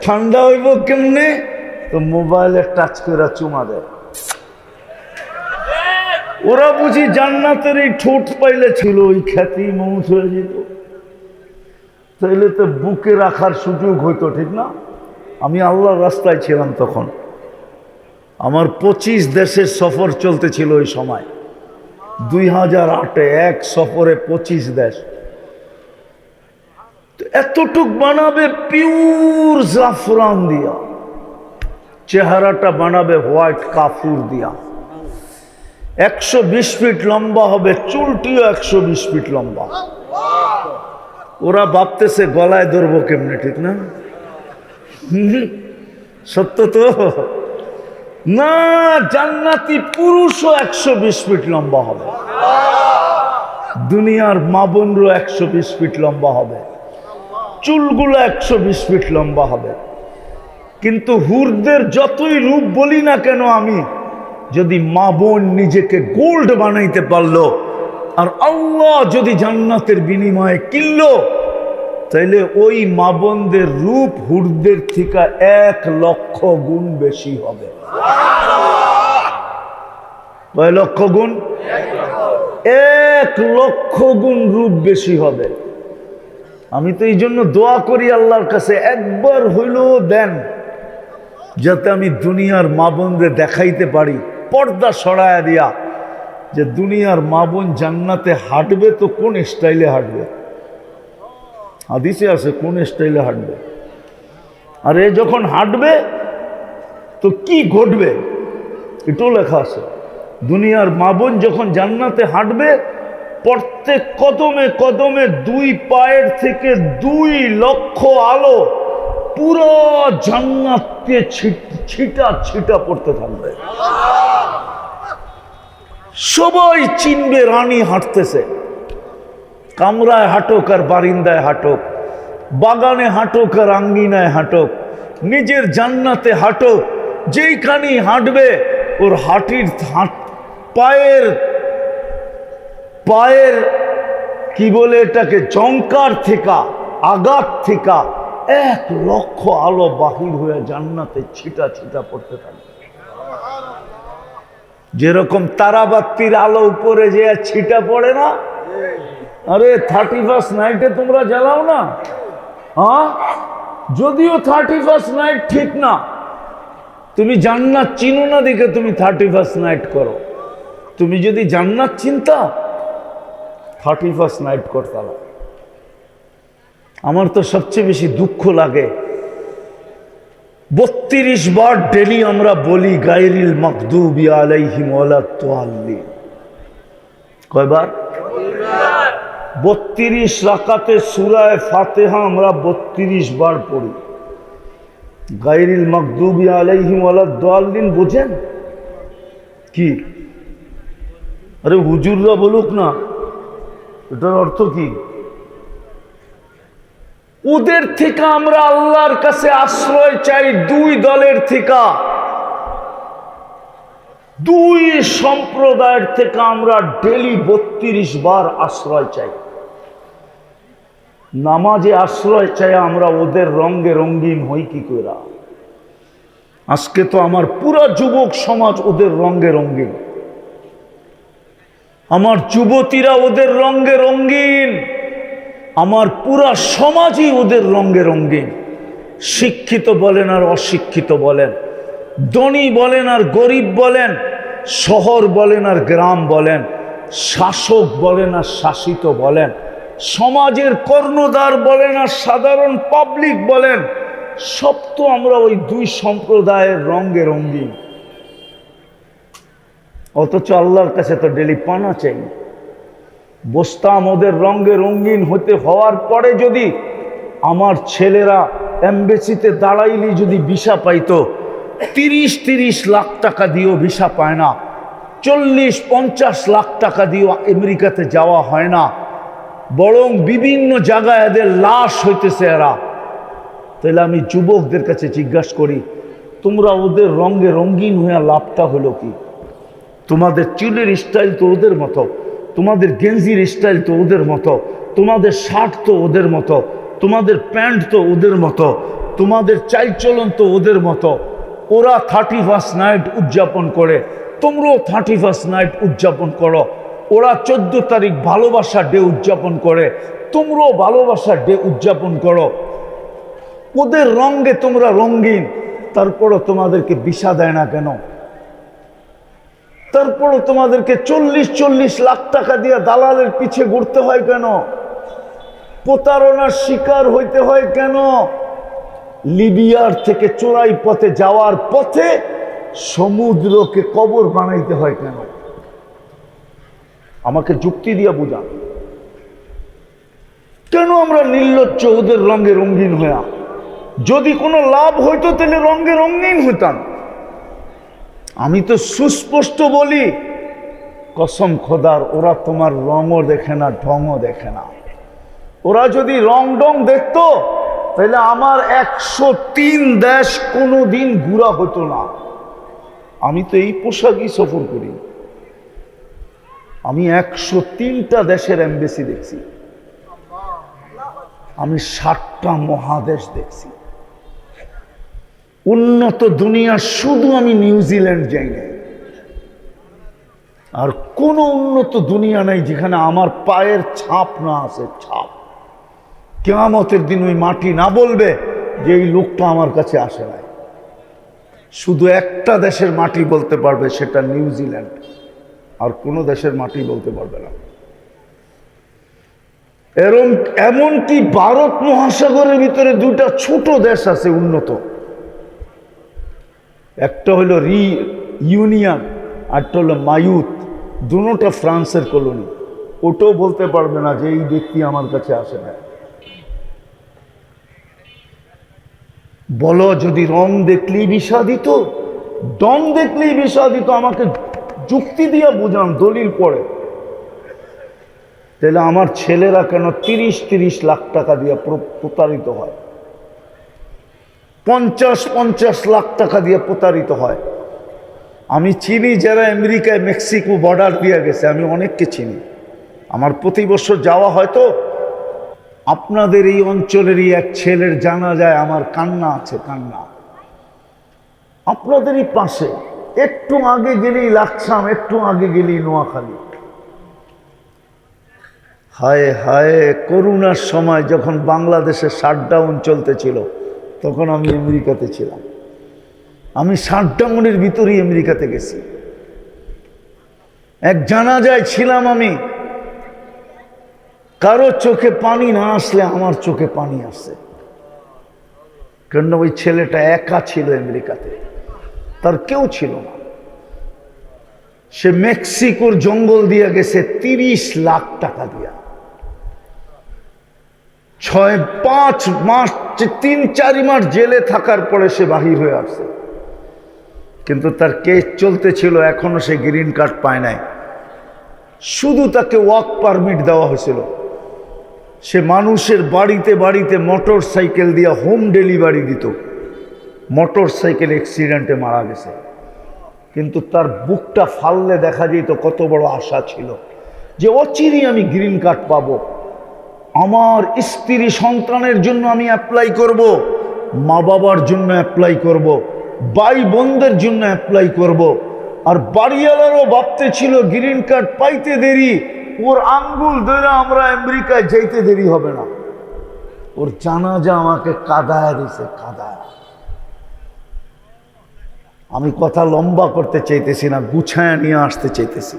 [SPEAKER 1] ঠান্ডা হইব কেমনে? তো মোবাইলে টাচ করে চুমা দেয়। ওরা বুঝি জান্নাতের এই ঠোঁট পাইলে ছিল, ওই খ্যাতি মৌত হয়ে যেত, তাইলে তো বুকে রাখার সুযোগ হইতো, ঠিক না? আমি আল্লাহর রাস্তায় ছিলাম তখন, আমার 25 দেশের সফর চলতেছিল ওই সময়, 2008-এ এক সফরে 25 দেশ। এতটুক বানাবে পিওর জাফরান দিয়া, চেহারাটা বানাবে হোয়াইট কাফুর দিয়া, 120 ফিট লম্বা হবে, চুলটিও 120 ফিট লম্বা। ওরা ভাবতেছে গলায় ধরবো কেমনে, ঠিক না? সত্য তো না, জান্নাতি পুরুষও 120 ফিট লম্বা হবে, দুনিয়ার মা বোনরও 120 ফিট লম্বা হবে, চুলগুলো 120 ফিট লম্বা হবে। কিন্তু হুরদের যতই রূপ বলি না কেন আমি, যদি মা বোন নিজেকে গোল্ড বানাইতে পারলো আর আল্লাহ যদি জান্নাতের বিনিময়ে কিনলো, তাইলে ওই মা বোনদের রূপ হুরদের থেকে 1 লক্ষ গুণ বেশি হবে। কয় লক্ষ গুণ? 1 লক্ষ গুণ রূপ বেশি হবে। আমি তো এই জন্য দোয়া করি আল্লাহর কাছে, একবার হইলেও দেন যাতে আমি দুনিয়ার মা বোনদের দেখাইতে পারি, পর্দা সরায়া দিয়া, যে দুনিয়ার মা বোন জান্নাতে হাঁটবে তো কোন স্টাইলে হাঁটবে। হাদিসে আছে কোন স্টাইলে হাঁটবে, আর এ যখন হাঁটবে তো কি ঘটবে এটাও লেখা আছে। দুনিয়ার মা বোন যখন জান্নাতে হাঁটবে, প্রত্যেক কদমে কদমে 2 পায়ের থেকে 2 লক্ষ আলো পুরো জান্নাতে ছিটা ছিটা পড়তে থাকবে। সবাই চিনবে রানী হাঁটতেছে। কামরায় হাঁটুক আর বারিন্দায় হাঁটুক, বাগানে হাঁটুক আর আঙ্গিনায় হাঁটুক, নিজের জান্নাতে হাঁটুক, যেইখানেই হাঁটবে ওর পায়ের পায়ের কি বলে এটাকে, জঙ্কার থেকে, আঘাত থেকে 1 লক্ষ আলো বাহির হয়ে জান্নাতে ছিটা ছিটা পড়তে থাকবে। যেরকম তারাবাতির আলো উপরে যে ছিটা পড়ে না, আরে 31st নাইটে তোমরা জ্বালাও না, হ্যাঁ? যদিও 31st নাইট ঠিক না, তুমি জান্নাত চিনো না দেখে তুমি 31st নাইট করো। তুমি যদি জান্নাত চিনতা 31st নাইট করতা না। আমার তো সবচেয়ে বেশি দুঃখ লাগে, 32 বার ডেলি আমরা বলি গায়রিল মাগদুবি আলাইহিম ওয়ালাদ-দাল্লিন। কয়বার? 32 রাকাতে সূরা ফাতিহা আমরা 32 বার পড়ি। গায়রিল মাগদুবি আলাইহিম ওয়ালাদ-দাল্লিন বুঝেন কি? আরে হুজুররা বলুক না, এটার অর্থ কি? ওদের থেকে আমরা আল্লাহর কাছে আশ্রয় চাই, 2 দলের থেকে, 2 সম্প্রদায়ের থেকে আমরা ডেলি 32 বার আশ্রয় চাই। নামাজে আশ্রয় চাই আমরা, ওদের রঙে রঙিন হই কি করে? আজকে তো আমার পুরা যুবক সমাজ ওদের রঙে রঙিন, আমার যুবতীরা ওদের রঙে রঙিন, আমার পুরা সমাজই ওদের রঙে রঙিন। শিক্ষিত বলেন আর অশিক্ষিত বলেন, ধনী বলেন আর গরিব বলেন, শহর বলেন আর গ্রাম বলেন, শাসক বলেন আর শাসিত বলেন, সমাজের কর্ণধার বলেন আর সাধারণ পাবলিক বলেন, সব তো আমরা ওই 2 সম্প্রদায়ের রঙে রঙিন। অথচ আল্লাহর কাছে তো ডেলি পানা চাই। বসতাম ওদের রঙে রঙিন হওয়ার পরে যদি আমার ছেলেরা এমবেসিতে দাঁড়াইলি যদি ভিসা পাইতো, 30 লাখ টাকা দিয়েও ভিসা পায় না, 40-50 লাখ টাকা দিয়েও আমেরিকাতে যাওয়া হয় না, বরং বিভিন্ন জায়গায় এদের লাশ হইতেছে এরা। তাহলে আমি যুবকদের কাছে জিজ্ঞাসা করি, তোমরা ওদের রঙে রঙিন হয়ে লাভটা হলো কি? তোমাদের চুলের স্টাইল তো ওদের মতো, তোমাদের গেঞ্জির স্টাইল তো ওদের মতো, তোমাদের শার্ট তো ওদের মতো, তোমাদের প্যান্ট তো ওদের মতো, তোমাদের চালচলন তো ওদের মতো। ওরা 31st নাইট উদযাপন করে, তোমরাও 31st নাইট উদযাপন করো। ওরা 14 তারিখ ভালোবাসা ডে উদযাপন করে, তোমরাও ভালোবাসা ডে উদযাপন করো। ওদের রঙে তোমরা রঙিন, তারপরও তোমাদেরকে ভিসা দেয় না কেন? তারপরও তোমাদেরকে 40 লাখ টাকা দিয়ে দালালের পিছে ঘুরতে হয় কেন? প্রতারণার শিকার হইতে হয় কেন? লিবিয়ার থেকে চোরাই পথে যাওয়ার পথে সমুদ্রকে কবর বানাইতে হয় কেন? আমাকে যুক্তি দিয়া বুঝান। কেন আমরা নির্লজ্জ ওদের রঙে রঙিন হইয়া? যদি কোনো লাভ হইতো তাহলে রঙে রঙিন হইতাম। আমি তো সুস্পষ্ট বলি, কসম খোদার, ওরা তোমার রঙও দেখে না, ঢংও দেখে না। ওরা যদি রং ডং দেখতো তাহলে আমার 103 দেশ কোনোদিন ঘুরা হতো না। আমি তো এই পোশাকই সফর করি। আমি 103টা দেশের এমবেসি দেখছি, আমি 7টা মহাদেশ দেখছি। উন্নত দুনিয়া শুধু আমি নিউজিল্যান্ড যাই না, আর কোনো উন্নত দুনিয়া নাই যেখানে আমার পায়ের ছাপ না আছে। ছাপ কিয়ামতের দিন ওই মাটি না বলবে যে এই লোকটা আমার কাছে আসে নাই। শুধু একটা দেশের মাটি বলতে পারবে, সেটা নিউজিল্যান্ড, আর কোনো দেশের মাটি বলতে পারবে না। এমনকি ভারত মহাসাগরের ভিতরে দুইটা ছোট দেশ আছে উন্নত, একটা হলো ইউনিয়ন, আরটা হলো মায়ুত, দুটোটা ফ্রান্সের কলোনি। ওটাও বলতে পারবে না যে এই ব্যক্তি আমার কাছে আসে না। বলো, যদি রং দেখলেই ভিসা দিত, ডং দেখলেই ভিসা দিত, আমাকে যুক্তি দিয়ে বুঝান, দলিল পড়ে, তাহলে আমার ছেলেরা কেন 30-30 লাখ টাকা দিয়ে প্রতারিত হয়, 50-50 লাখ টাকা দিয়ে প্রতারিত হয়? আমি চিনি যারা আমেরিকায় মেক্সিকো বর্ডার দিয়ে গেছে, আমি অনেককে চিনি, আমার প্রতি বছর যাওয়া হয়তো। আপনাদের এই অঞ্চলেরই এক ছেলের জানাজায় আমার কান্না আছে, কান্না। আপনাদেরই পাশে, একটু আগে গেলেই লাকসাম, একটু আগে গেলেই নোয়াখালী। হায় হায়, করোনার সময় যখন বাংলাদেশে শাটডাউন চলতেছিল, তখন আমি আমেরিকাতে ছিলাম। আমি শাটডাউনের ভিতরেই আমেরিকাতে গেছি। এক জানাজায় ছিলাম আমি, কারো চোখে পানি না আসলে আমার চোখে পানি আসে, কারণ ওই ছেলেটা একা ছিল আমেরিকাতে, তার কেউ ছিল না। সে মেক্সিকোর জঙ্গল দিয়ে গেছে 30 লাখ টাকা দিয়া, 6-5 মাস, 3-4 মাস জেলে থাকার পরে সে বাহির হয়ে আসছে। কিন্তু তার কেস চলতেছিল, এখনো সে গ্রিন কার্ড পায় নাই। শুধু তাকে ওয়ার্ক পারমিট দেওয়া হয়েছিল। সে মানুষের বাড়িতে বাড়িতে মোটর সাইকেল দিয়ে হোম ডেলিভারি দিত। মোটর সাইকেল অ্যাক্সিডেন্টে মারা গেছে, কিন্তু তার বুকটা ফাললে দেখা যেত কত বড় আশা ছিল যে অচিরেই আমি গ্রিন কার্ড পাবো, আমার স্ত্রী সন্তানের জন্য আমি অ্যাপ্লাই করব, মা বাবার জন্য অ্যাপ্লাই করব, ভাই বোনদের জন্য অ্যাপ্লাই করব। আর বাড়িওয়ালারও ভাবতে ছিল গ্রিন কার্ড পাইতে দেরি, ওর আঙ্গুল ধরে আমরা আমেরিকায় যাইতে দেরি হবে না। ওর জানাজা আমাকে কাঁদায় দিছে, কাঁদায়। আমি কথা লম্বা করতে চাইতেছি না, গুছায়া নিয়ে আসতে চাইতেছি।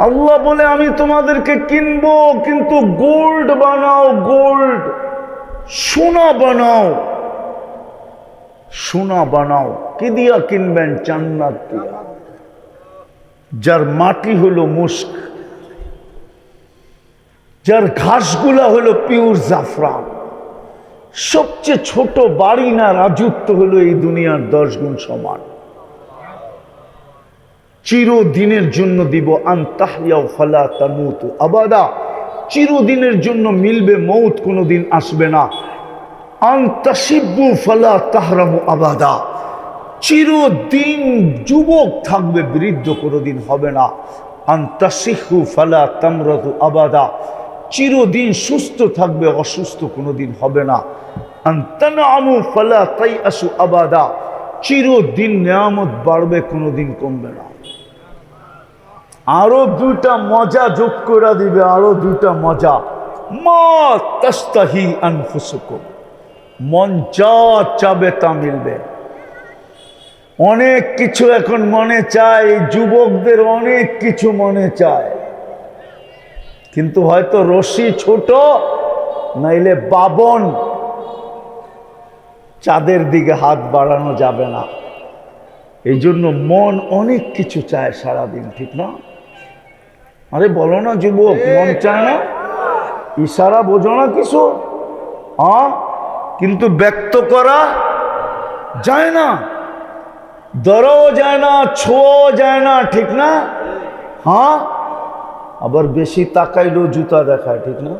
[SPEAKER 1] আল্লাহ বলে, আমি তোমাদেরকে কিনবো, কিন্তু গোল্ড বানাও, গোল্ড, সোনা বানাও, সোনা বানাও। কি দিয়া কিনবেন? জান্নাত দিয়া, যার মাটি হলো মুস্ক, যার ঘাসগুলা হলো পিওর জাফরান। সবচেয়ে ছোট বাড়ি না রাজত্ব হলো এই দুনিয়ার 10 গুণ সমান। চিরদিনের জন্য দিব, আনতাহইয়া ফালা তামুতু আবাদা, চিরদিনের জন্য মিলবে, মৌত কোনোদিন আসবে না। আনতাশিব্বু ফালা তাহরামু আবাদা, চিরদিন যুবক থাকবে, বৃদ্ধ কোনোদিন হবে না। আনতাশিহু ফালা তামরাদু আবাদা, চিরদিন সুস্থ থাকবে, অসুস্থ কোনোদিন হবে না। আনতানামু ফালা তাইআসু আবাদা, চিরদিন নিয়ামত বাড়বে, কোনোদিন কমবে না। আরো 2টা মজা যোগ করে দিবে, আরো 2টা মজা। মা তাস্তাহি আনফুসুকুম, মন যা চাবে তা মিলবে। অনেক কিছু এখন মনে চায়, যুবকদের অনেক কিছু মনে চায়, কিন্তু হয়তো রশি ছোট, নাইলে বাবন, চাঁদের দিকে হাত বাড়ানো যাবে না। এই জন্য মন অনেক কিছু চায় সারাদিন, ঠিক না? আরে বলো না যুবক, মন চায় না? ইশারা বোঝো না কিছু? হ্যাঁ, কিন্তু ব্যক্ত করা যায় না, ধরাও যায় না, ছোঁয়াও যায় না, ঠিক না? হ্যাঁ, আবার বেশি তাকাইলেও জুতা দেখায়, ঠিক না?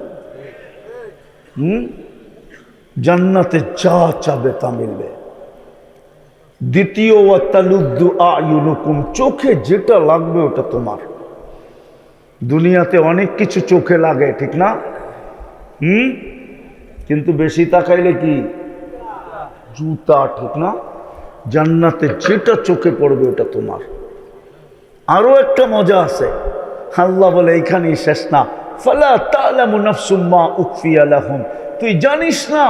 [SPEAKER 1] জান্নাতে যা চাবে তা মিলবে। দ্বিতীয়, ওয়াতালুদ্দু আয়ুনুকুম, চোখে যেটা লাগবে ওটা তোমার। দুনিয়াতে অনেক কিছু চোখে লাগে, ঠিক না? কিন্তু বেশি তাকাইলে কি? জুতা, ঠিক না? জান্নাতে যেটা চোখে পড়বে ওটা তোমার। আরো একটা মজা আছে, আল্লাহ বলে এইখানেই শেষ না, ফালা তা'লামু নাফসুম মা উখফিয়া লাহুম, তুই জানিস না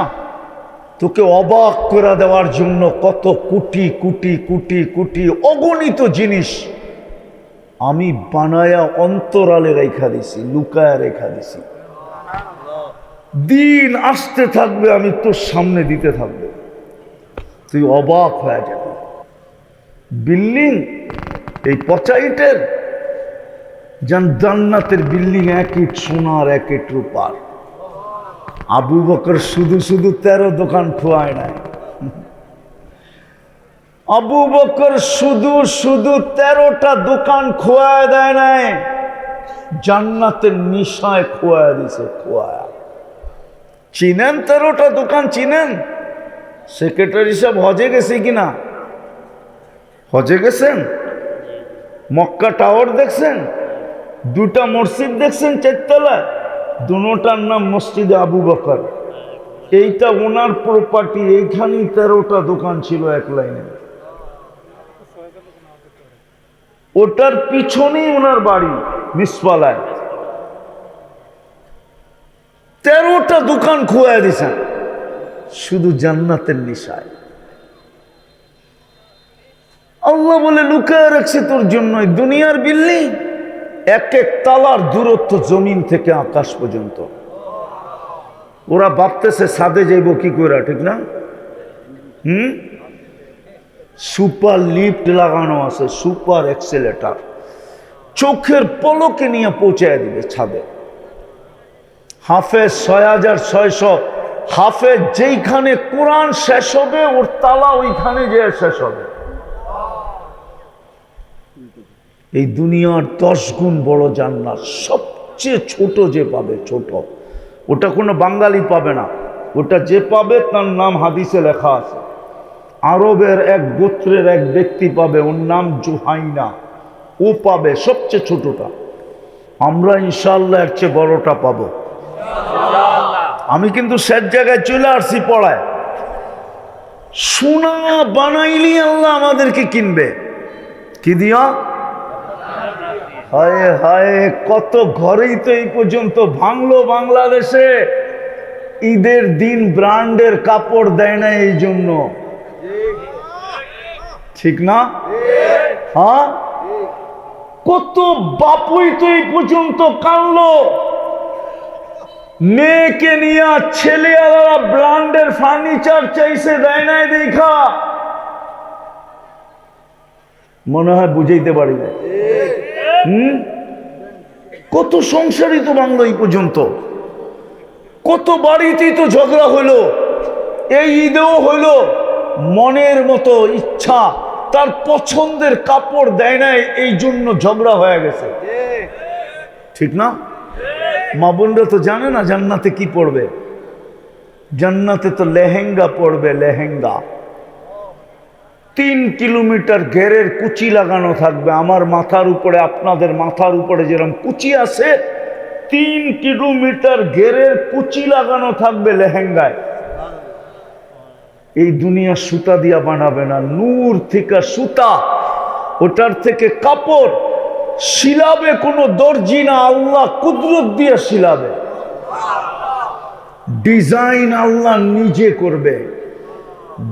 [SPEAKER 1] তোকে অবাক করে দেওয়ার জন্য কত কোটি কোটি কোটি কোটি অগণিত জিনিস আমি বানায়া অন্তরালে রেখা দিছি, লুকায়া রেখা দিছি। দিন আসতে থাকবে, আমি তোর সামনে দিতে থাকবে, তুই অবাক হয়ে যাবে। বিল্ডিং এই পচা ইটের, জান্নাতের বিল্ডিং, এক ইট সোনার এক ইট রূপার। আবু বকর শুধু শুধু 13 দোকান খোয়ায় নাই। আবু বকর শুধু শুধু 13টা দোকান খোয়ায় দেয় নাই, জান্নাতের নিশায় খোয়ায় দিছে। খোয়ায় চিনেন 13টা দোকান? চিনেন? সেক্রেটারি সাহেব হজে গেছে কিনা? হজে গেছেন? মক্কা টাওয়ার দেখছেন? 2টা মসজিদ দেখছেন 4 তলায়? দুটার নাম মসজিদে আবু বকর। এইটা ওনার প্রপার্টি, এইখানেই 13টা দোকান ছিল এক লাইনে। ওটার পিছনেই ওনার বাড়ি মিসপালায়। 13টা দোকান খোয়া দিছেন শুধু জান্নাতের নিশায়। আল্লাহ বলে লুকায় রাখছে তোর জন্য দুনিয়ার বিল্ডিং, এক এক তালার দূরত্ব জমিন থেকে আকাশ পর্যন্ত। ওরা ভাবতেছে ছাদে যাইব কি করে, ঠিক না? সুপার লিফট লাগানো আছে, সুপার এক্সেলেটার, চোখের পলকে নিয়ে পৌঁছায় দিবে ছাদে। হাফেজ 6600, হাফেজ যেইখানে কোরআন শেষ হবে ওর তালা ওইখানে যে শেষ হবে। এই দুনিয়ার 10 গুণ বড় জান্নাত, সবচেয়ে ছোট যে পাবে, ছোট, ওটা কোনো বাঙালি পাবে না। ওটা যে পাবে তার নাম হাদিসে লেখা আছে, আরবের এক গোত্রের এক ব্যক্তি পাবে, ওর নাম জুহাইনা, ও পাবে সবচেয়ে ছোটটা। আমরা ইনশাআল্লাহ এর চেয়ে বড়টা পাবো। আমি কিন্তু শেষ জায়গায় চলে আসছি পড়ায়। সোনা বানাইলি আল্লাহ আমাদেরকে কিনবে কি দিয়া? হায় হায়, কত ঘরেই তো এই পর্যন্ত ভাঙলো বাংলাদেশে। ঈদের দিন ব্র্যান্ডের কাপড় দেয় না এই জন্য, ঠিক না? হ্যাঁ, কত বাপুই তো এই পর্যন্ত কানলো, মেয়েকে নিয়ে ছেলেরা ব্র্যান্ডের ফার্নিচার চাইছে, দেয় নাই দেখা। মনে হয় বুঝাইতে পারি না। কত সংসারই তো ভাঙলো এই পর্যন্ত, কত বাড়িতেই তো ঝগড়া হলো। এই ঈদেও হইলো, মনের মতো ইচ্ছা তার পছন্দের কাপড় দেয় নাই, এই জন্য ঝগড়া হয়ে গেছে, ঠিক না? মা বোনরা তো জানে না জান্নাতে কি পড়বে। জান্নাতে তো লেহেঙ্গা পড়বে, লেহেঙ্গা। 3 কিলোমিটার ঘেরের কুচি লাগানো থাকবে। আমার মাথার উপরে, আপনাদের মাথার উপরে যেরকম কুচি আছে, 3 কিলোমিটার ঘেরের কুচি লাগানো থাকবে লেহেঙ্গায়। এই দুনিয়া সুতা দিয়া বানাবে না, নূর থেকে সুতা, ওটার থেকে কাপড় শিলাবে কোনো দর্জি না, আল্লাহ কুদরত দিয়ে শিলাবে। ডিজাইন আল্লাহ নিজে করবে।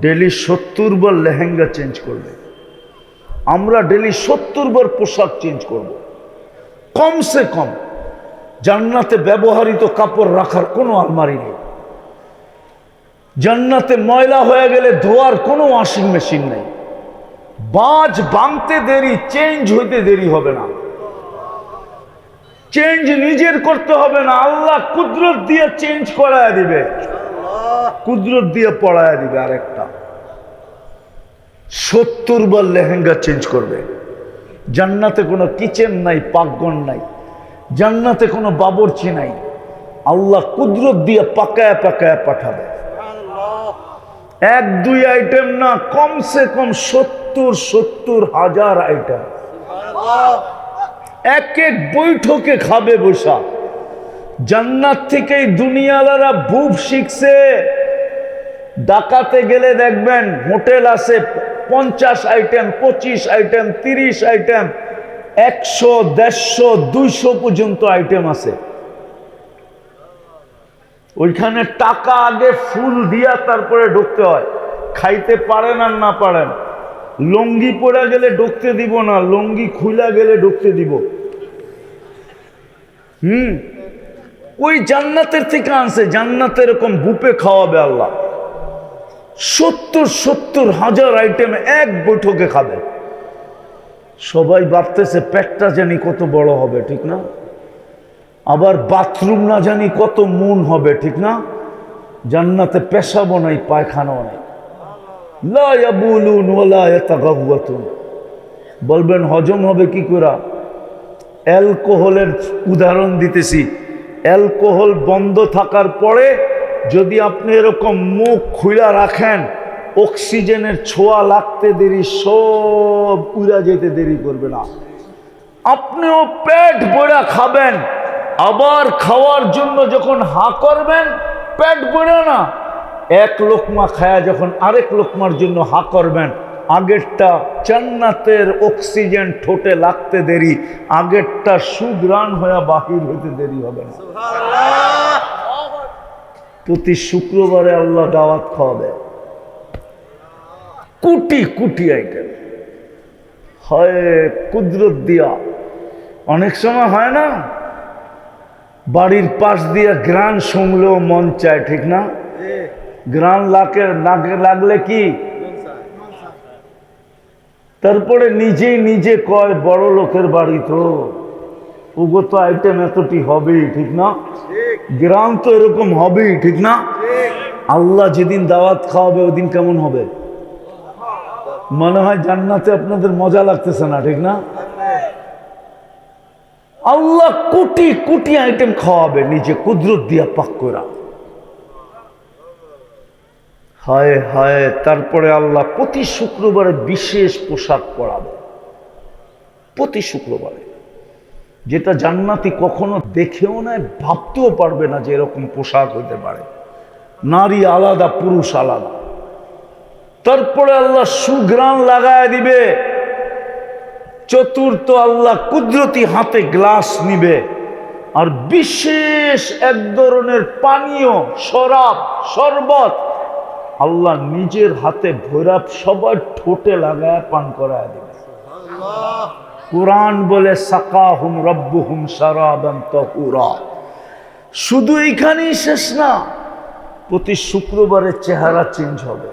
[SPEAKER 1] ডেলি 70 বার লেহেঙ্গা চেঞ্জ করবে। আমরা ডেলি 70 বার পোশাক চেঞ্জ করব। কমসে কম জান্নাতে ব্যবহৃত কাপড় রাখার কোনো আলমারি নেই। জান্নাতে ময়লা হয়ে গেলে ধোয়ার কোনো ওয়াশিং মেশিন নেই। বাজ ভাঙতে দেরি, চেঞ্জ হইতে দেরি হবে না। চেঞ্জ নিজের করতে হবে না, আল্লাহ কুদরত দিয়ে চেঞ্জ করায় দিবে, কুদরত দিয়ে পড়ায় দিবে। আরেকটা 70 বার লেহেঙ্গা চেঞ্জ করবে। জান্নাতে কোনো কিচেন নাই, পাকঘর নাই, জান্নাতে কোনো বাবুর্চি নাই, আল্লাহ কুদরত দিয়ে পাকায় পাকায় পাঠাবে। 1-2 আইটেম না, কমসে কম 70 হাজার আইটেম। এক এক বৈঠকে খাবে বসা। জান্নাত থেকেই দুনিয়ালারা বুফ শিখছে। ডাকাতে গেলে দেখবেন হোটেল আছে 50 আইটেম, 25 আইটেম, 30 আইটেম, 100, 150, 200 পর্যন্ত আইটেম আছে। ওইখানে টাকা আগে ফুল দিয়া তারপরে ঢুকতে হয়, খাইতে পারেন আর না পারেন। লুঙ্গি পরে গেলে ঢুকতে দিব না, লুঙ্গি খুলা গেলে ঢুকতে দিব। ওই জান্নাতের থেকে আনছে, জান্নাতে এরকম বুপে খাওয়াবে আল্লাহ, 70,000 আইটেম এক বৈঠকে খাবে। সবাই ভাবতেছে পেটটা জানি কত বড় হবে, ঠিক না? আবার বাথরুম না জানি কত মন হবে, ঠিক না? জান্নাতে পেশাবও নাই, পায়খানাও নাই। লা ইয়াবুলুন ওয়ালা ইয়াতাগাওয়াতুন। বলবেন হজম হবে কি করে? অ্যালকোহলের উদাহরণ দিতেছি। অ্যালকোহল বন্ধ থাকার পরে যদি আপনি এরকম মুখ খুলা রাখেন, অক্সিজেনের ছোঁয়া লাগতে দেরি, সব উড়া যেতে দেরি করবে না। আপনিও পেট ভরা খাবেন, আবার খাওয়ার জন্য যখন হা করবেন, পেট ভরা না, এক লোকমা খায়া যখন আরেক লোকমার জন্য হা করবেন, আগেরটা জান্নাতের অক্সিজেন ঠোঁটে লাগতে দেরি, আগেরটা সুঘ্রাণ হয়ে বাহির হইতে দেরি হবে না। প্রতি শুক্রবারে আল্লাহ দাওয়াত খাওয়াবে, কোটি কোটি আইটেম হয় কুদরত দিয়া। অনেক সময় হয় না, বাড়ির পাশ দিয়ে গ্রান শুনলেও মন চায়, ঠিক না? গ্রান লাগলে কি তারপরে নিজেই নিজে কয় বড় লোকের বাড়ি তো, ওগো তো আইটেম এতটি হবেই, ঠিক না? গ্রাম তো এরকম হবেই, ঠিক না? আল্লাহ যেদিন দাওয়াত খাওয়াবে ওদিন কেমন হবে? মনে হয় জান্নাতে আপনাদের মজা লাগতেছে না, ঠিক না? আল্লাহ কোটি কোটি আইটেম খাওয়াবে নিজে কুদরত দিয়া পাক করা। হায় হায়, তারপরে আল্লাহ প্রতি শুক্রবারে বিশেষ পোশাক পরাবে, প্রতি শুক্রবারে, যেটা জান্নাতি কখনো দেখেও না, ভাবতেও পারবে না যে এরকম পোশাক হইতে পারে। নারী আলাদা, পুরুষ আলাদা। তারপরে আল্লাহ সুঘ্রাণ লাগায় দিবে। চতুর্থ, আল্লাহ কুদরতি হাতে গ্লাস নিবে, আর বিশেষ এক ধরনের পানীয়, শরাব, শরবত আল্লাহ নিজের হাতে ভৈরব সবার ঠোঁটে লাগায় পান করায় দিবে। কুরআন বলে সাকাহুম রব্বুহুম শারাবান তাহুরা। শুধু এইখানেই শেষ না, প্রতি শুক্রবারে চেহারা চেঞ্জ হবে।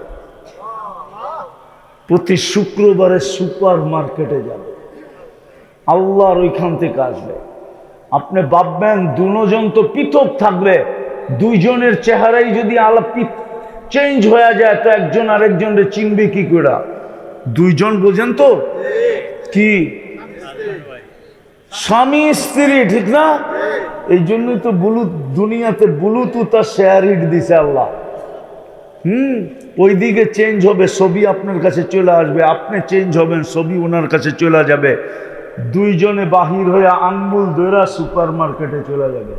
[SPEAKER 1] প্রতি শুক্রবারে সুপার মার্কেটে যাবে, আল্লাহর ওইখান থেকে আসবে। আপনি ভাববেন দুজন তো পৃথক থাকবে, দুইজনের চেহারাই যদি আলাপ চেঞ্জ হয়ে যায় তো একজন আরেকজনের চিনবে কি করে? দুইজন বোঝেন তো কি? স্বামী স্ত্রী, ঠিক না? এই জন্যই তো দুনিয়াতে ব্লুটুথ আর শেয়ার দিছে আল্লাহ। ওইদিকে চেঞ্জ হবে, ছবি আপনার কাছে চলে আসবে, আপনি চেঞ্জ হবেন, ছবি ওনার কাছে চলে যাবে। দুইজনে বাহির হয়ে আঙ্গুল ধরা সুপার মার্কেটে চলে যাবে।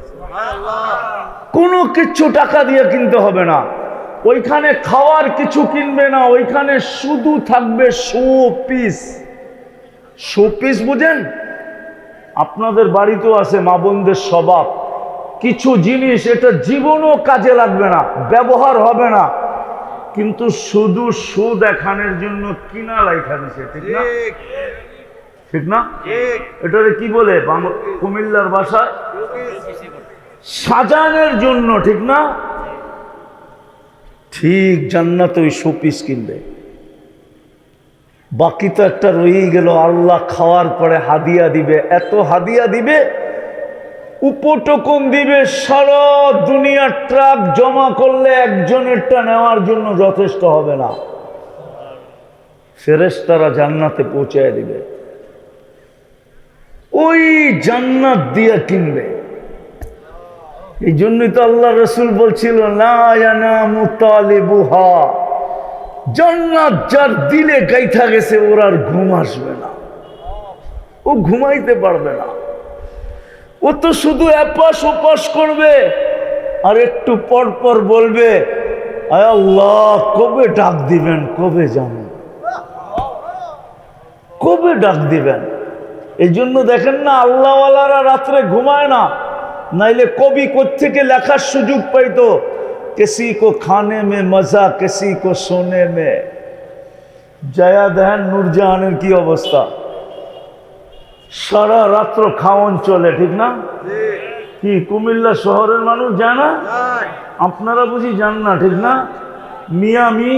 [SPEAKER 1] কোনো কিছু টাকা দিয়ে কিনতে হবে না, ওইখানে খাওয়ার কিছু কিনবে না, ওইখানে শুধু থাকবে শোপিস। শোপিস বুঝেন? আপনাদের বাড়িতেও আছে মা বোনদের স্বভাব, কিছু জিনিস এটা জীবনও কাজে লাগবে না, ব্যবহার হবে না, কিন্তু শুধু শো দেখানোর জন্য কিনা লাইখা দিছে, ঠিক না? ঠিক না? এটারে কি বলে কুমিল্লার ভাষায়? সাজানোর জন্য, ঠিক না? ঠিক জান্নাতে ওই শোপিস কিনবে। বাকি তো একটা রয়েই গেল, আল্লাহ খাওয়ার পরে হাদিয়া দিবে, এত হাদিয়া দিবে, উপটোকন দিবে, সারা দুনিয়ার ট্রাক জমা করলে একজনেরটা নেওয়ার জন্য যথেষ্ট হবে না। ফেরেশতারা জান্নাতে পৌঁছায় দিবে, ওই জান্নাত দিয়া কিনবে। এই জন্যই তো আল্লাহ রসুল বলছিল, লা ইয়ানামু তালিবুহা, জান্নাত যার দিলে গাইথা গেছে ওর আর ঘুম আসবে না, ও ঘুমাইতে পারবে না, ও তো শুধু এপাশ ওপাশ করবে আর একটু পর পর বলবে, আয় আল্লাহ কবে ডাক দিবেন, কবে জানেন, কবে ডাক দিবেন। এই জন্য দেখেন না, আল্লাহওয়ালারা রাত্রে ঘুমায় না, नाइले कवि कोत्थेके लेखार सुযোগ पाइतो किसी को खाने में मजा किसी को सोने में जया देन नूरजाहानेर की अवस्था सारा रात्र खाওয়ান चले ठीक ना कि कुमिल्ला शहरेर मानुष जाए ना আপনারা বুঝি জান না ঠিক না মিয়ামি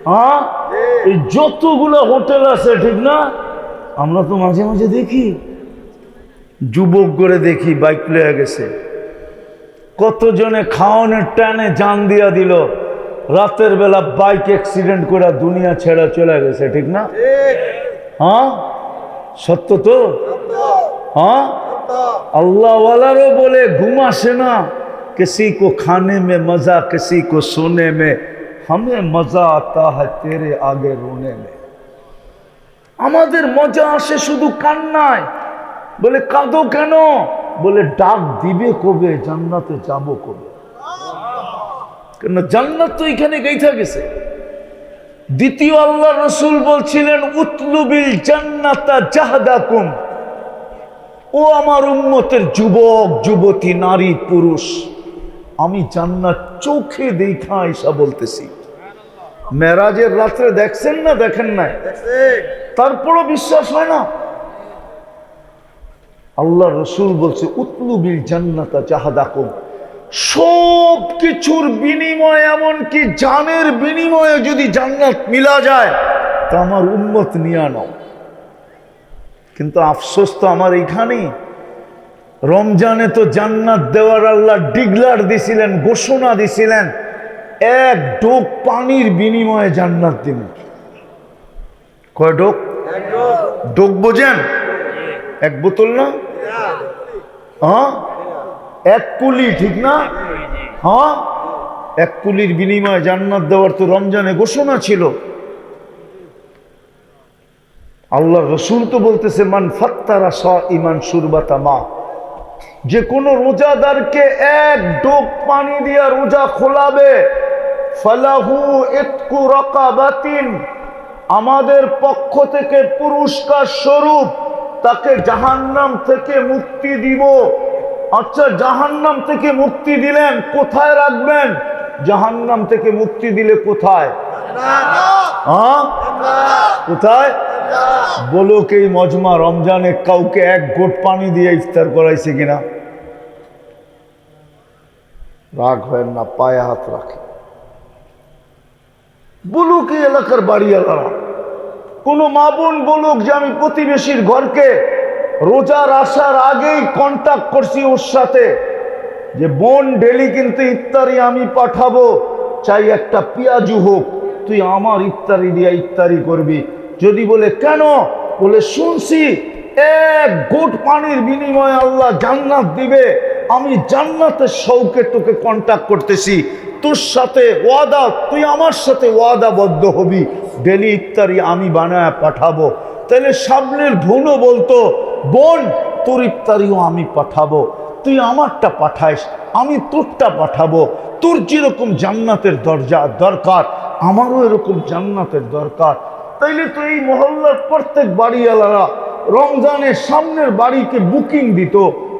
[SPEAKER 1] हाँ যতগুলো হোটেল আছে ঠিক না আমরা তো মাঝে মাঝে দেখি যুবক করে দেখি বাইক লয়ে গেছে কতজনে খাওয়ানোর টানে জান দিয়া দিল রাতের বেলা বাইক অ্যাক্সিডেন্ট করে দুনিয়া ছেড়ে চলে গেছে ঠিক না हाँ সত্য তো हाँ अल्लाह वालारो बोले घुमा से ना किसी को खाने में मजा किसी को सोने में हमें मजा आता है तेरे आगे रोने में আমাদের মজা আসে শুধু কান্নায় বলে কাঁদো কেন বলে ডাক দিবে কবে জান্নাতে যাব কবে কেন জান্নাত তো এখানে গেইথা গেছে দ্বিতীয় আল্লাহ রাসূল বলছিলেন উতলুবিল জান্নাতা জাহদাকুম ও আমার উম্মতের যুবক যুবতী নারী পুরুষ আমি জান্নাত চোখে দেখা আয়েশা বলতেছি মেরাজের রাতে দেখছেন না দেখেন না দেখছেন তারপরও বিশ্বাস হয় না আল্লাহ রাসূল বলছে উতলুবিল জান্নাতা জাহদাকুম সব কিছুর বিনিময়ে এমন কি জানের বিনিময়ে যদি জান্নাত মিলা যায় তা আমার উম্মত নিয়ে নাও কিন্তু আফসোস তো আমার এইখানেই রমজানে তো জান্নাত দেওয়ার আল্লাহ ডিগলার দিছিলেন ঘোষণা দিছিলেন এক ডোক পানির বিনিময়ে জান্নাত দিন কয় ডোক ডোক বোঝেন এক বোতল না হ্যাঁ এক কুলি ঠিক না হ্যাঁ এক কুলির বিনিময়ে জান্নাত দেওয়ার তো রমজানে ঘোষণা ছিল আল্লাহ রাসূল তো বলতেছে মান ফাত্তারা সাইমান শুরবাতা মা যে কোন রোজাদারকে এক ডোক পানি দিয়া রোজা খোলাবে ফালাহু ইতকু রাকাবাতিন আমাদের পক্ষ থেকে পুরস্কার স্বরূপ তাকে জাহান্নাম থেকে মুক্তি দিব আচ্ছা জাহান্নাম থেকে মুক্তি দিলেন কোথায় রাখবেন জাহান্নাম থেকে মুক্তি দিলে কোথায় হ্যাঁ কোথায় বলো কি মজমা রমজানে কাউকে এক গোট পানি দিয়ে ইফতার করাইছে কিনা রাগ হয় না পায়ে হাত রাখে বলুক এই এলাকার বাড়িওয়ালারা কোনো মা বোন বলুক যে আমি প্রতিবেশীর ঘরকে রোজার আসার আগেই কন্টাক্ট করছি ওর সাথে যে বোন ডেলি কিন্তু ইফতারি আমি পাঠাবো চাই একটা পেঁয়াজু হোক তুই আমার ইফতারি দিয়ে ইফতারি করবি যদি বলে কেন বলে শুনছি এক গোট পানির বিনিময়ে আল্লাহ জান্নাত দিবে আমি জান্নাতের শৌকে তোকে কন্টাক্ট করতেছি তোর সাথে ওয়াদা তুই আমার সাথে ওয়াদাবদ্ধ হবি ডেলি ইফতারি আমি বানায় পাঠাবো তাহলে সামনের বোনও বলতো বোন তোর ইফতারিও আমি পাঠাবো তুই আমারটা পাঠাইস আমি তোরটা পাঠাবো তোর যেরকম জান্নাতের দরজা দরকার আমারও এরকম জান্নাতের দরকার তাইলে তো এই মহল্লার প্রত্যেক বাড়িওয়ালারা রমজানের সামনের বাড়িকে বুকিং দিত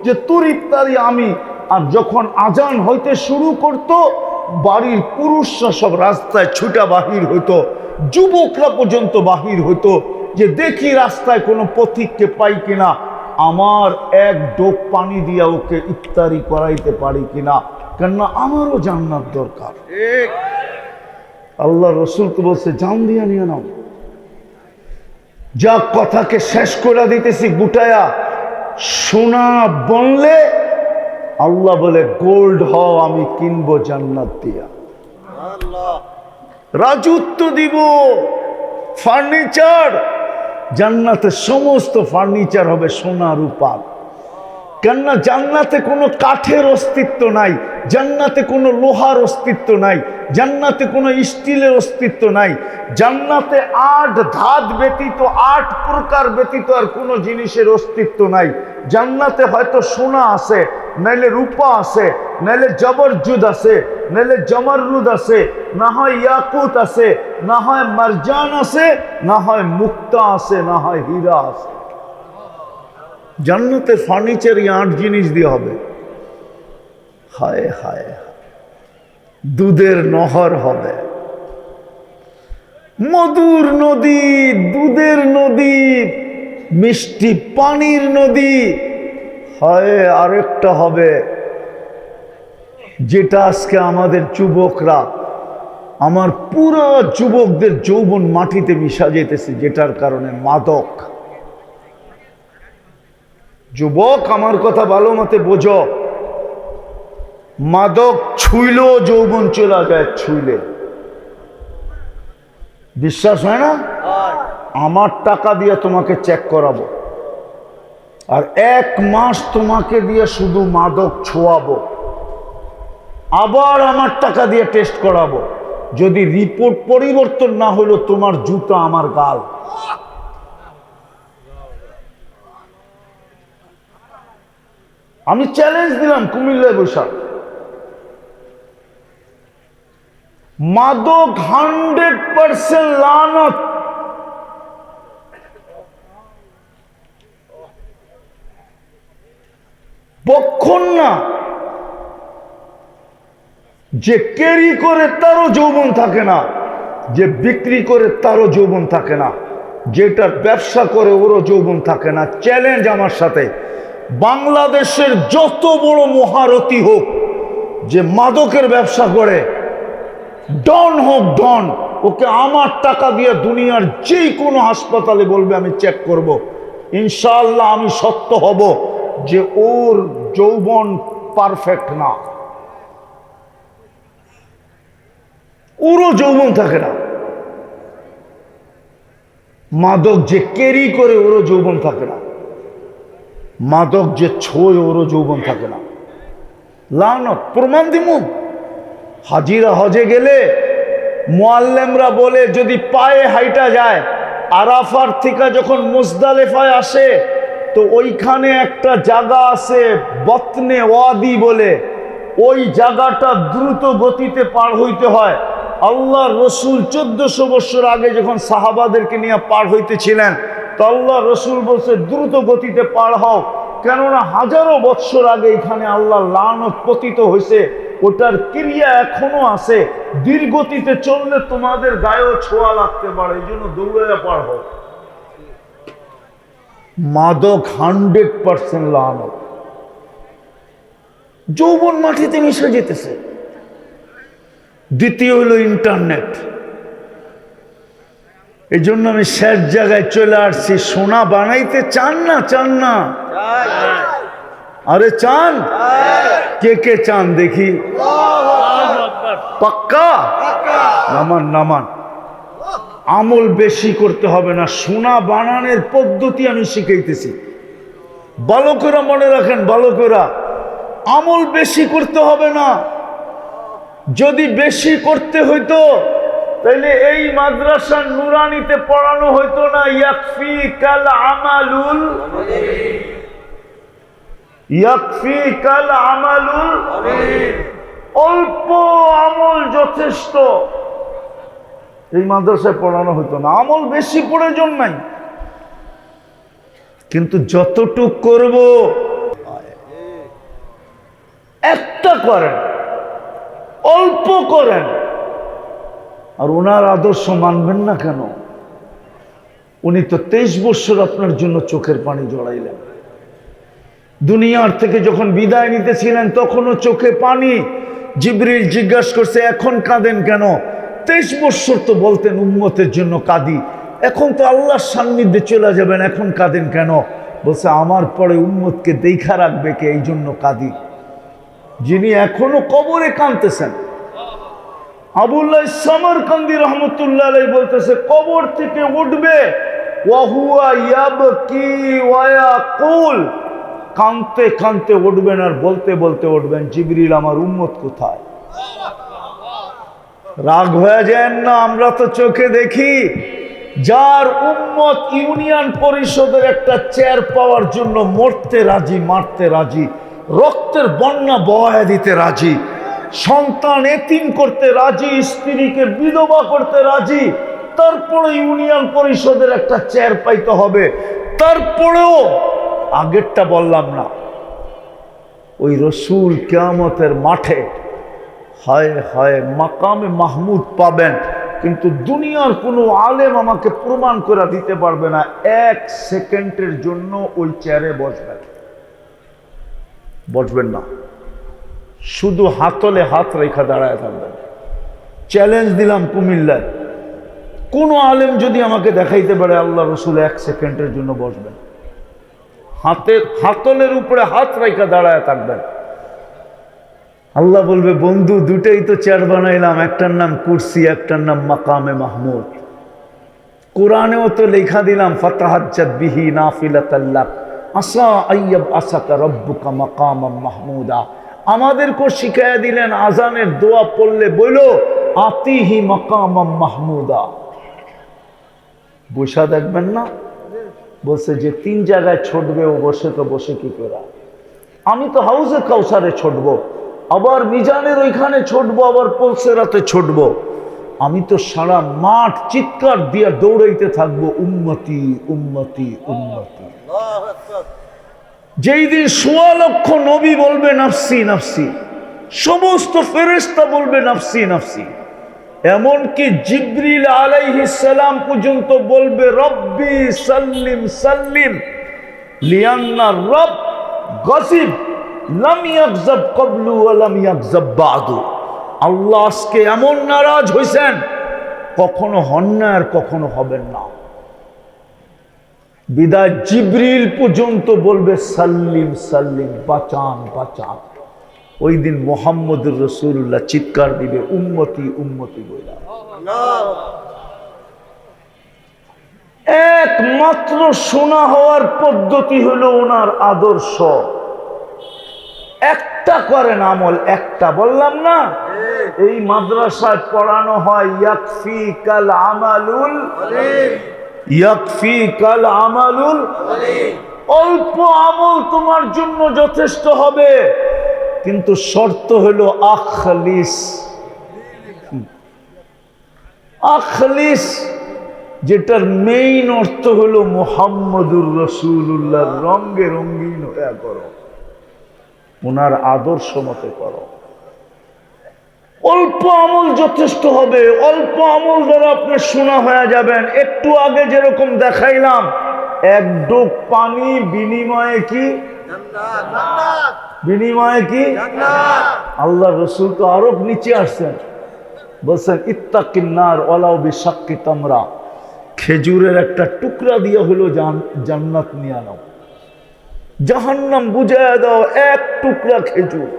[SPEAKER 1] যে তোর ইফতারি আমি আর যখন আজান হইতে শুরু করত বাড়ির পুরুষরা সব রাস্তায় ছুটা বাহির হইতো যুবকরা পর্যন্ত বাহির হইতো যে দেখি রাস্তায় কোনো পথিককে পাই কিনা আমার এক ডোক পানি দিয়া ওকে ইফতারি করাইতে পারি কিনা কেননা আমারও জান্নাত দরকার আল্লাহ রাসূল তো বলছে জান দিয়া নিয়ে নাও যা কথাকে শেষ করে দিতেছি গুটায়া সোনা বনলে আল্লাহ বলে গোল্ড হও আমি কিনবো জান্নাত দিয়া রাজত্ব দিব ফার্নিচার জান্নাতের সমস্ত ফার্নিচার হবে সোনা রূপা কেননা জান্নাতে কোনো কাঠের অস্তিত্ব নাই জান্নাতে কোনো লোহার অস্তিত্ব নাই জান্নাতে কোনো স্টিলের অস্তিত্ব নাই জান্নাতে 8 ধাত ব্যতীত 8 প্রকার ব্যতীত আর কোনো জিনিসের অস্তিত্ব নাই জান্নাতে হয়তো সোনা আছে নাইলে রূপা আছে নাইলে জবরজুদ আছে নাইলে জমরুদ আছে না হয় ইয়াকুত আছে না হয় মারজান আছে না হয় মুক্তা আছে না হয় হীরা আছে জান্নাতের ফার্নিচার 8 জিনিস দিয়ে হবে হায় হায়, দুধের নহর হবে, মধুর নদী, দুধের নদী, মিষ্টি পানির নদী। হয় আরেকটা হবে, যেটা আজকে আমাদের যুবকরা, আমার পুরো যুবকদের যৌবন মাটিতে মিশা যেতেছে, যেটার কারণে মাদক। যুবক, আমার কথা ভালো মতে বোঝো, মাদক ছুঁইলেও যৌবন চলে যায়, ছুঁইলে। বিশ্বাস হয় না? আমার টাকা দিয়ে তোমাকে চেক করাবো, আর 1 মাস তোমাকে দিয়ে শুধু মাদক ছোঁয়াবো, আবার আমার টাকা দিয়ে টেস্ট করাবো। যদি রিপোর্ট পরিবর্তন না হলো, তোমার জুতা আমার গাল। আমি চ্যালেঞ্জ দিলাম কুমিল্লায় বসা, মাদক 100% লানত। বক্ষণ না, যে ক্যারি করে তারও যৌবন থাকে না, যে বিক্রি করে তারও যৌবন থাকে না, যেটার ব্যবসা করে ওরও যৌবন থাকে না। চ্যালেঞ্জ আমার সাথে, বাংলাদেশের যত বড় মহারথী হোক, যে মাদকের ব্যবসা করে, ডন হোক ডন, ওকে আমার টাকা দিয়ে দুনিয়ার যে কোনো হাসপাতালে বলবে আমি চেক করব, ইনশাআল্লাহ আমি সত্য হব যে ওর যৌবন পারফেক্ট না, ওরও যৌবন থাকে না। মাদক যে ক্যারি করে ওরও যৌবন থাকে না, মাদক যে ছোঁয় ওরও যৌবন থাকে না। লানত, প্রমাণ দিমু। হাজিরা হজে গেলে মুআল্লিমরা বলে, যদি পায়ে হাইটা যায়, আরাফার থেকে যখন মুজদালিফায় আসে, তো ওইখানে একটা জায়গা আছে বতনে ওয়াদি বলে, ওই জায়গাটা দ্রুত গতিতে পার হইতে হয়। আল্লাহ রসুল 1400 বছর আগে যখন সাহাবাদেরকে নিয়ে পার হইতেছিলেন, তো আল্লাহ রসুল বলছে দ্রুত গতিতে পার হও, কেননা হাজারো বৎসর আগে এখানে আল্লাহ লানত পতিত হয়েছে, ওটার ক্রিয়া এখনো আছে, ধীরগতিতে চললে তোমাদের গায়েও ছোঁয়া লাগতে পারে, এই জন্য দৌড়ে পার হও। মাদক 100% লানত, যৌবন মাটিতে মিশে যেতেছে। দ্বিতীয় হলো ইন্টারনেট। এই জন্য আমি শেষ জায়গায় চলে আসছি। সোনা বানাইতে চান না? চান না? আরে চান? কে কে চান দেখি? পাক্কা? নামান নামান। আমল বেশি করতে হবে না, সোনা বানানোর পদ্ধতি আমি শিখাইতেছি। বালকেরা মনে রাখেন, বালকেরা, আমল বেশি করতে হবে না। যদি বেশি করতে হইতো তাহলে এই মাদ্রাসা নুরানিতে পড়ানো হইতো না, ইয়াকফিকাল আমালুল, ইয়াকফিকাল আমালুল, অল্প আমল যথেষ্ট। এই মাদ্রাসায় পড়ানো হইতো না, আমল বেশি প্রয়োজন নাই, কিন্তু যতটুক করব একটা করেন, অল্প করেন। আর ওনার আদর্শ মানবেন না কেন? উনি তো 23 বছর আপনার জন্য চোখের পানি জড়াইলেন। দুনিয়ার থেকে যখন বিদায় নিতেছিলেন তখনও চোখে পানি। জিবরিল জিজ্ঞাসা করছে, এখন কাঁদেন কেন? 23 বছর তো বলতেন উম্মতের জন্য কাঁদি, এখন তো আল্লাহর সান্নিধ্যে চলে যাবেন, এখন কাঁদেন কেন? বলছে, আমার পরে উম্মতকে দেখা রাখবে কে, এই জন্য কাঁদি। যিনি এখনো কবরে কাঁদতেছেন, আবুল্লাহ সামরকান্দি রহমতুল্লাহ আলাইহি বলতেছে, কবর থেকে উঠবে, ওয়াহুয়া ইয়াবকি ওয়া ইয়াকুল, কাঁদতে কাঁদতে উঠবেন আর বলতে বলতে উঠবেন, জিবরিল আমার উম্মত কোথায়? রাগ হয়ে যায় না? আমরা তো চোখে দেখি, যার উম্মত ইউনিয়ন পরিষদের একটা চেয়ার পাওয়ার জন্য মরতে রাজি, মারতে রাজি, রক্তের বন্যা বহায় দিতে রাজি, সন্তান এতিম করতে রাজি, স্ত্রীকে বিধবা করতে রাজি, তারপরে ইউনিয়ন পরিষদের একটা চেয়ার পাইতে হবে। তারপরেও আগেরটা বললাম না, ওই রসুল কিয়ামতের মাঠে হায় হায় মাকামে মাহমুদ পাবেন, কিন্তু দুনিয়ার কোনো আলেম আমাকে প্রমাণ করে দিতে পারবে না 1 সেকেন্ডের জন্য ওই চেয়ারে বসবেন না, শুধু হাতলে হাত রেখা দাঁড়ায় থাকবেন। চ্যালেঞ্জ দিলাম কুমিল্লায়, কোন আলেম যদি আমাকে দেখাইতে পারে আল্লাহ রসুল 1 সেকেন্ডের জন্য বসবেন, হাতলের উপরে হাত রেখা দাঁড়ায় থাকবেন। আল্লাহ বলবে বন্ধু দুটেই তো চেয়ার বানাইলাম, একটার নাম কুরসি, একটার নাম মাকামে মাহমুদ। কোরআনেও তো লেখা দিলাম ফাতাহাজ্জাত বিহি নাফিলাতাল লাক আসা আইয়াব আসাকা রব্বুকা মাকামাম মাহমুদা। আমাদেরকেও শিখাইয়া দিলেন আজানের দোয়া পড়লে বইলো আতিহি মাকামাম মাহমুদা। বসা দেখবেন না, বলছে যে 3 জায়গায় ছুটবে ও বসে কি করা। আমি তো হাউজে কাউসারে ছুটবো, আবার মিজানের ওইখানে ছুটবো, আবার পলসেরাতে ছুটবো। আমি তো সারা মাঠ চিৎকার দিয়ে দৌড়াইতে থাকবো উম্মতি উম্মতি উম্মতি। যেই দিন 1.25 লক্ষ নবী বলবে নাফসি নাফসি, সমস্ত ফেরেশতা বলবে নাফসি নাফসি, এমনকি জিবরিল আলাইহিস সালাম পর্যন্ত বলবে রব্বি সাল্লিম সাল্লিম লিয়ান্না রব গসিব লাম ইয়াগযাব ক্বাবলু ওয়া লাম ইয়াগযাব বাদু। আল্লাহ আজকে এমন নারাজ হইছেন, কখনো হন না আর কখনো হবেন না। বিদায় জিবরিল পর্যন্ত বলবে সাল্লিম সাল্লিম, বাঁচান বাঁচান। ওই দিন মুহাম্মদুর রাসূলুল্লাহ চিৎকার দিবে উম্মতি উম্মতি বইলা। একমাত্র শোনা হওয়ার পদ্ধতি হলো ওনার আদর্শ। একটা করেন আমল, একটা বললাম না, এই মাদ্রাসায় পড়ানো হয় ইয়াকফিকাল আমালুল ইয়াকফিকাল আমালুল। অল্প আমল তোমার জন্য যথেষ্ট হবে, কিন্তু শর্ত হলো আখলিস। আখলিস যেটার মেইন অর্থ হলো মুহাম্মদুর রাসূলুল্লাহর রঙে রঙিন হয়ে করো, ওনার আদর্শ মতে করো। অল্প আমল যথেষ্ট হবে, অল্প আমল দ্বারা আপনি শোনা হয়ে যাবেন। একটু আগে যেরকম দেখাইলাম, 1 ডুব পানি বিনিময়ে কি জান্নাত, বিনিময়ে কি জান্নাত। আল্লাহ রসুল তো আরো নিচে আসছেন, বলছেন ইত্তাকিন নার ওয়ালাউ বিশাক্কি তামরা, খেজুরের একটা টুকরা দিয়ে হলো জান্নাত নিয়ে নাও। জাহান্নাম বুঝাইয়া দাও, 1 টুকরা খেজুর,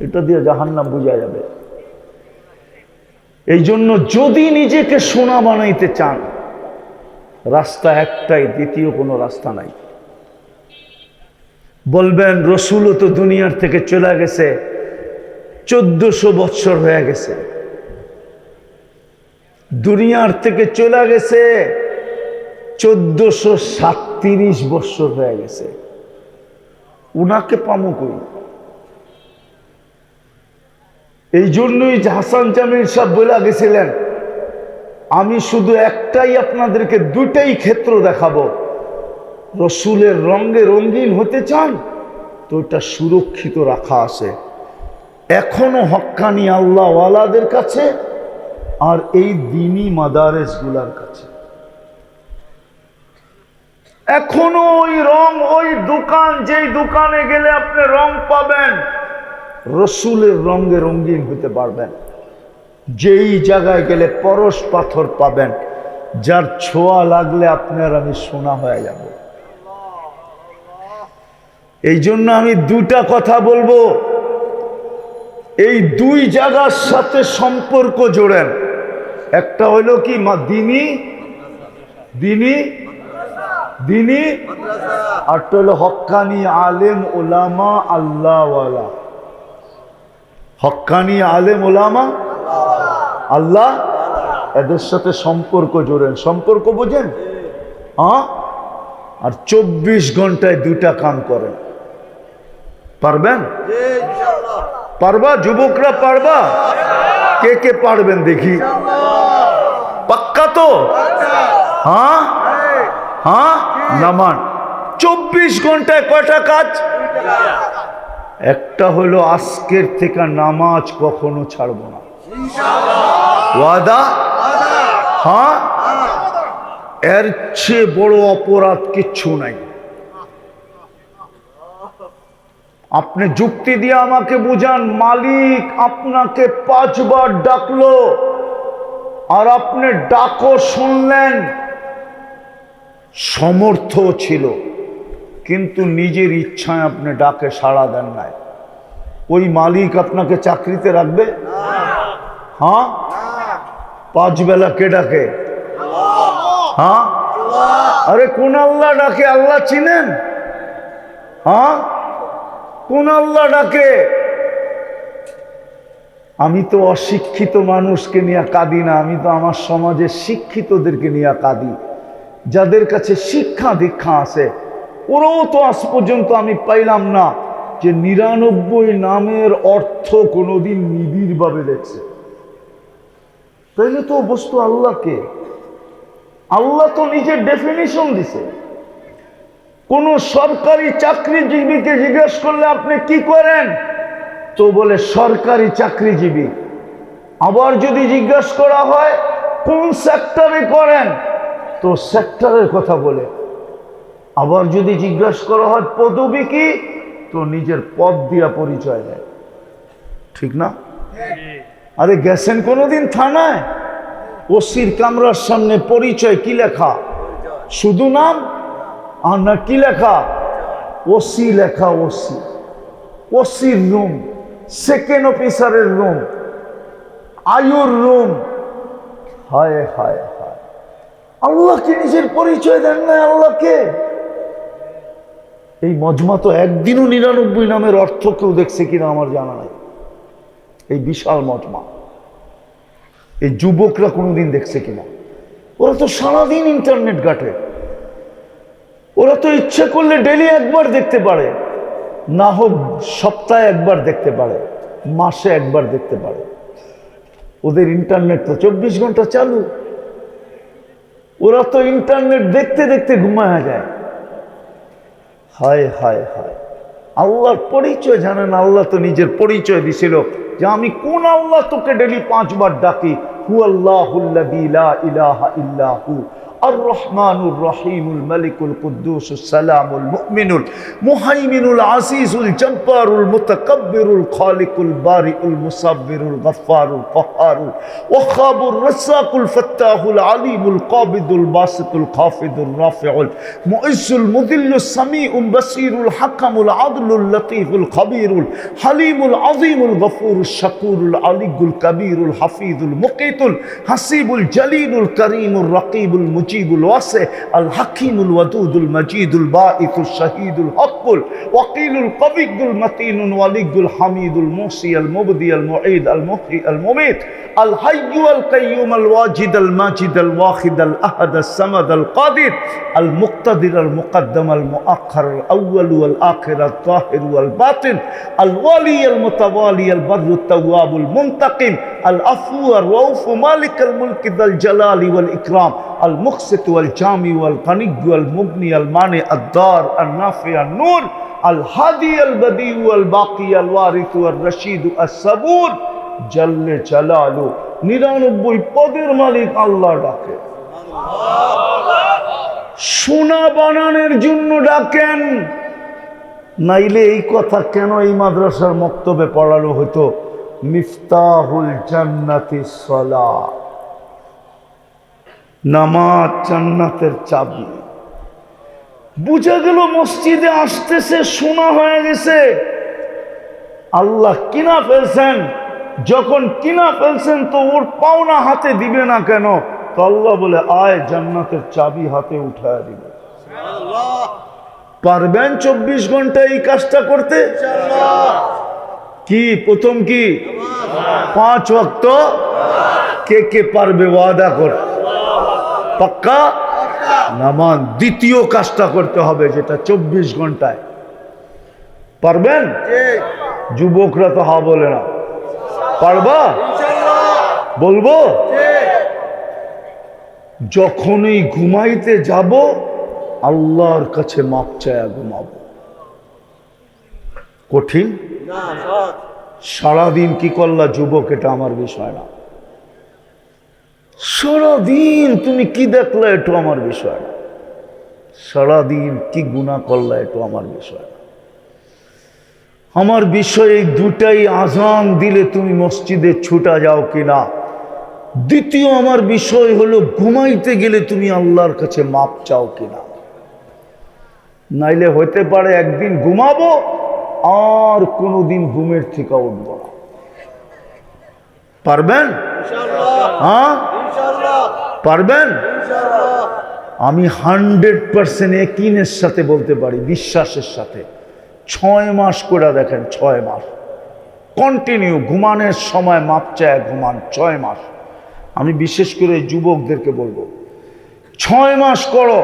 [SPEAKER 1] এটা দিয়ে জাহান্নাম বুঝা যাবে। এই জন্য যদি নিজেকে সোনা বানাইতে চান, রাস্তা একটাই, দ্বিতীয় কোনো রাস্তা নাই। বলবেন রসুলও তো দুনিয়ার থেকে চলে গেছে, 1400 বৎসর হয়ে গেছে, দুনিয়ার থেকে চলে গেছে 1437 বৎসর হয়ে গেছে, উনাকে পামো কই? এই জন্যই হাসান জামিল সাহেব বলে গেছিলেন, আমি শুধু একটাই আপনাদেরকে 2টাই ক্ষেত্র দেখাবো। রসুলের রঙে রঙিন হতে চান তো এটা সুরক্ষিত রাখা আছে এখনো হক্কানি আল্লাহ ওয়ালাদের কাছে আর এই দ্বীনি মাদারেস গুলার কাছে। এখনো ওই রং, ওই দোকান, যেই দোকানে গেলে আপনি রং পাবেন, রসুলের রঙে রঙিন হতে পারবেন। যেই জায়গায় গেলে পরশ পাথর পাবেন, যার ছোঁয়া লাগলে আপনার আমি সোনা হয়ে যাব। এই জন্য আমি 2টা কথা বলবো, এই 2 জায়গার সাথে সম্পর্ক জোড়েন। একটা হইল কি দ্বীনি দ্বীনি দ্বীনি, আরটা হলো হক্কানি আলেম ওলামা আল্লাহওয়ালা। হক্কানি আলেম ওলামা আল্লাহ, এদের সাথে সম্পর্ক জোড়েন। সম্পর্ক বোঝেন? হ্যাঁ। আর 24 ঘন্টায় 2টা কাম করেন। পারবেন? পারবা? যুবকরা পারবা? কে কে পারবেন দেখি? পাক্কা তো? হ্যাঁ হ্যাঁ। নামান 24 ঘন্টায় কয়টা কাজ? একটা হলো আজকের থেকে নামাজ কখনো ছাড়বো না, ওয়াদা। হ্যাঁ, এর চেয়ে বড় অপরাধ কিচ্ছু নাই। আপনি যুক্তি দিয়ে আমাকে বুঝান, মালিক আপনাকে 5 বার ডাকলো আর আপনি ডাকও শুনলেন, সমর্থ ছিল, কিন্তু নিজের ইচ্ছায় আপনি ডাকে সাড়া দেন নাই, ওই মালিক আপনাকে চাকরিতে রাখবে? হ্যাঁ, 5 বেলা কে ডাকে? হ্যাঁ, আরে কোন আল্লাহ ডাকে? আল্লাহ চিনেন? হ্যাঁ, কোন আল্লাহ ডাকে? আমি তো অশিক্ষিত মানুষকে নিয়ে কাঁদি না, আমি তো আমার সমাজের শিক্ষিতদেরকে নিয়ে কাঁদি, যাদের কাছে শিক্ষা দীক্ষা আছে। ওরাও তো আজ পর্যন্ত আমি পাইলাম না যে 99 নামের অর্থ কোনোদিন নিবিড় ভাবে দেখছে। তাইলে তো বস্তু আল্লাহকে, আল্লাহ তো নিজের ডেফিনিশন দিছে। কোন সরকারি চাকরিজীবীকে জিজ্ঞেস করলে আপনি কি করেন, তো বলে সরকারি চাকরিজীবী। আবার যদি জিজ্ঞেস করা হয় কোন সেক্টরে করেন, তো সেক্টরের কথা বলে। আবার যদি জিজ্ঞেস করা হয় পদবী কি, তো নিজের পদ দিয়া পরিচয় দেয়। ঠিক না? আরে গেছেন কোনোদিন থানায়, ওসির কামরার সামনে পরিচয় কি লেখা? শুধু নাম? আর না কি লেখা? ওসি লেখা। ওসি, ওসির রুম, সেকেন্ড অফিসারের রুম, আয়ুর রুম। হায় হায় হায়, আল্লাহকে নিজের পরিচয় দেন না। আল্লাহকে এই মজমা তো একদিনও 99 নামের অর্থ কেউ দেখছে কিনা আমার জানা নাই। এই বিশাল মজমা এই যুবকরা কোনোদিন দেখছে কিনা? ওরা তো সারাদিন ইন্টারনেট ঘাটে, ওরা তো ইচ্ছে করলে ডেলি একবার দেখতে পারে, না হোক সপ্তাহে একবার দেখতে পারে, মাসে একবার দেখতে পারে। ওদের ইন্টারনেট তো 24 ঘন্টা চালু। ওরা তো ইন্টারনেট দেখতে দেখতে ঘুমায় যায়। হায় হায় হায়, আল্লাহর পরিচয় জানেন? আল্লাহ তো নিজের পরিচয় দিছিল যে আমি কোন আল্লাহ তোকে ডেলি 5 বার ডাকি। হু আল্লাহুল্লাযী লা ইলাহা ইল্লা হু আর-রহমানুর রহিমুল মালিকুল কুদ্দুসুস সালামুল মুমিনুল মুহাইমিনুল আজিজুল জব্বারুল মুতাকাব্বিরুল খালিকুল বারিউল মুসাব্বিরুল গফফারুল কাহ্হারুল ওয়াহাবুর রাজ্জাকুল ফাত্তাহুল আলিমুল কাবিদুল বাসিতুল খাফিদুর রাফিউল মুইজ্জুল মুযিল্লুস সামিউল বাসীরুল হাকামুল আদলুল লতীফুল খাবীরুল হালিমুল আযীমুল গফুরুশ শাকুরুল আলিয়ুল কবীরুল হাফিজুল মুকিতুল হাসিবুল জলিলুল করিমুর রকিবুল মুজিবুল ওয়াসি আল হাকিমুল ওয়াদুদুল মজিদুল বাঈসুল শহীদুল হকুল ওয়াকিলুল কবিয়ুল মতিনুল ওয়ালিয়ুল হামিদুল মুসি আল মুবদি আল মুঈদ আল মুহয়ি আল মুমীত আল হাইয়্যু আল কাইয়্যুম আল ওয়াজিদ আল মাজিদ আল ওয়াহিদ আল আহাদ আস সামাদ আল কাদির আল মুক্তাদির আল মুকদ্দম আল মুআখ্খার আল আউয়াল ওয়াল আখির আল যাহির ওয়াল বাতিন আল ওয়ালি আল মুতাওয়ালি আল বররু তাওয়াবুল মুনতাকিম আল আফু আর রাউফ মালিক আল মুলক যাল জালালি ওয়াল ইকরাম আল মুকসিত ওয়াল জামি ওয়াল গনি ওয়াল মুগনি আল মানি আদ দার আল নাফি আল নূর আল হাদি আল বদি ওয়াল বাকি আল ওয়ারিস ওয়াল রশিদ আস সাবুর জাল্লে জালালু। 99 পদের মালিক আল্লাহ ডাকে। সোনা বানানোর জন্য ডাকেন, নাইলে এই কথা কেন এই মাদ্রাসার মক্তবে পড়ানো হতো? মিফতাহুল জান্নাতিস সালাহ, নামাজ জান্নাতের চাবি। বুঝা গেল মসজিদে আসতেছে সোনা হয়ে গেছে, আল্লাহ কিনা ফেলছেন। যখন কিনা ফেলছেন তো ওর পাওনা হাতে দিবে না কেন? তো আল্লাহ বলে আয় জান্নাতের চাবি হাতে উঠায় দিবে। পারবেন 24 ঘন্টা এই কাজটা করতে? কি প্রথম কি 5 ওয়াক্ত? কে কে পারবে ওয়াদা কর? পাক্কা নামাজ। দ্বিতীয় কাজটা করতে হবে যেটা 24 ঘন্টায় পারবেন? যুবকরা তো হা বলে না, পারবা? বলবো যখনই ঘুমাইতে যাব আল্লাহর কাছে মাপ চায়া ঘুমাবো। কঠিন? সারাদিন কি করলা যুবক, এটা আমার বিষয় না। সারাদিন তুমি কি দেখলা, এটা আমার বিষয় না। সারাদিন কি গুনাহ করলা, এটা আমার বিষয় না। আমার বিষয় এই দুটাই, আজান দিলে তুমি মসজিদে ছুটা যাও কিনা। দ্বিতীয় আমার বিষয় হলো ঘুমাইতে গেলে তুমি আল্লাহর কাছে মাপ চাও কিনা। নাইলে হইতে পারে একদিন ঘুমাবো আর কোনোদিন ঘুমের থেকে উঠবো না। পারবেন? হ্যাঁ পারবেন? আমি 100% ইয়াকিনের সাথে বলতে পারি, বিশ্বাসের সাথে। 6 মাস করে দেখেন, 6 মাস কন্টিনিউ ঘুমানোর সময় মাপ চায় ঘুমান, 6 মাস। আমি বিশেষ করে যুবকদেরকে বলবো, 6 মাস করো।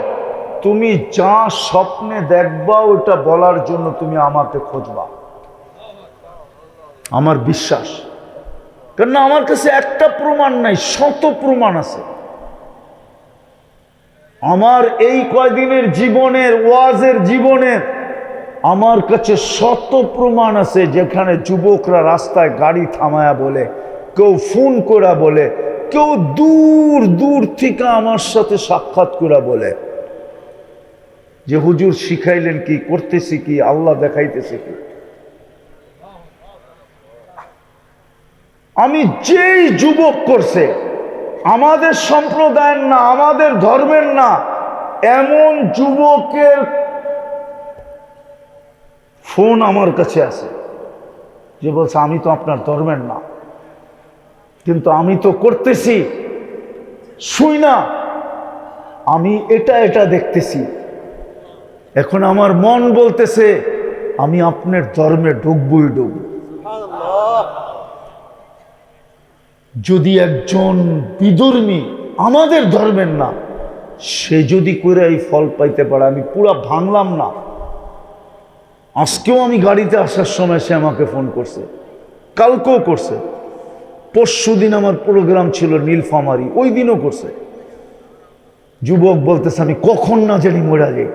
[SPEAKER 1] তুমি যা স্বপ্নে দেখবা ওটা বলার জন্য তুমি আমাকে খুঁজবা, আমার বিশ্বাস। কেন আমার কাছে একটা প্রমাণ নাই, শত প্রমাণ আছে। আমার এই কয়দিনের জীবনের, ওয়াজের জীবনের, আমার কাছে শত প্রমাণ আছে যেখানে যুবকরা রাস্তায় গাড়ি থামায়া বলে, কেউ ফোন করা বলে, কেউ দূর দূর থেকে আমার সাথে সাক্ষাৎ করা বলে যে হুজুর শিখাইলেন কি, করতেছি কি, আল্লাহ দেখাইতেছে কি। আমি যেই যুবক করছে, আমাদের সম্প্রদায়ের না, আমাদের ধর্মের না, এমন যুবকের ফোন আমার কাছে আছে যে বলছে আমি তো আপনার ধর্মের না, কিন্তু আমি তো করতেছি, শুই না, আমি এটা এটা দেখতেছি। এখন আমার মন বলতেছে আমি আপনার ধর্মে ঢুকবই ঢুকব। যদি একজন বিধর্মী, আমাদের ধর্মের না, সে যদি করে এই ফল পাইতে পারে, আমি পুরা ভাঙলাম না। আজকেও আমি গাড়িতে আসার সময় সে আমাকে ফোন করছে, কালকেও করছে, পরশুদিন আমার প্রোগ্রাম ছিল নীলফামারী, ওই দিনও করছে। যুবক বলতেছে আমি কখন না জানি মরা যাই,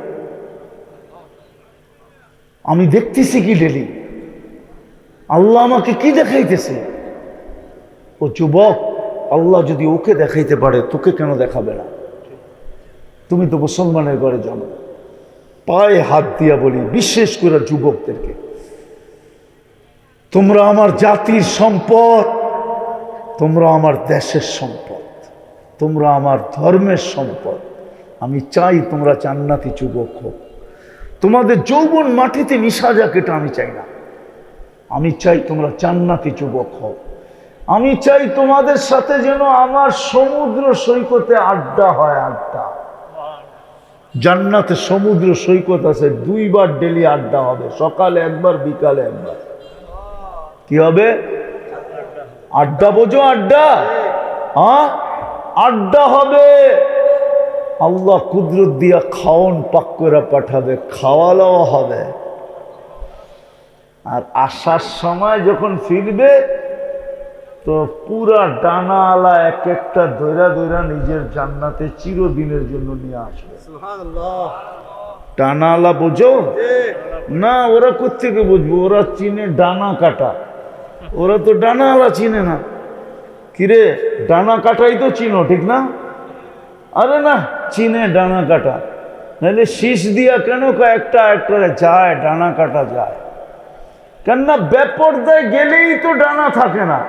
[SPEAKER 1] আমি দেখতেছি কি ডেলি, আল্লাহ আমাকে কি দেখাইতেছে। ও যুবক, আল্লাহ যদি ওকে দেখাইতে পারে তোকে কেন দেখাবে না? তুমি তো মুসলমানের ঘরে জন্ম। পায়ে হাত দিয়া বলি, বিশেষ করে যুবকদেরকে, তোমরা আমার জাতির সম্পদ, তোমরা আমার দেশের সম্পদ, তোমরা আমার ধর্মের সম্পদ। আমি চাই তোমরা জান্নাতি যুবক হোক। তোমাদের যৌবন মাটিতে মিশা যাক, এটা আমি চাই না। আমি চাই তোমরা জান্নাতি যুবক হোক। আমি চাই তোমাদের সাথে যেন আমার সমুদ্র সৈকতে আড্ডা হয়, আড্ডা। জান্নাতে সমুদ্র সৈকত আছে, 2 বার ডেলি আড্ডা হবে, সকালে একবার, বিকালে একবার। কি হবে? আড্ডা, বোঝো? আড্ডা, হ্যাঁ আড্ডা হবে। আল্লাহ কুদরত দিয়া খাওন পাক করে পাঠাবে, খাওয়ালাও হবে। আর আসার সময় যখন ফিরবে তো পুরা ডানাওয়ালা এক একটা দৈরা দৈরা নিজের জান্নাতে চিরদিনের জন্য নিয়ে আসবে। ডানাওয়ালা বোঝো না? ওরা কোত্থেকে বুঝবো? ওরা চিনে ডানা কাটা, ওরা তো ডানাওয়ালা চিনে না। কিরে, ডানা কাটাই তো চিনো, ঠিক না? আরে না, চিনে ডানা কাটা, নাহলে শীষ দিয়া কেন একটা একটা যায়, ডানা কাটা যায়। কেননা বেপরদায় গেলেই তো ডানা থাকে না।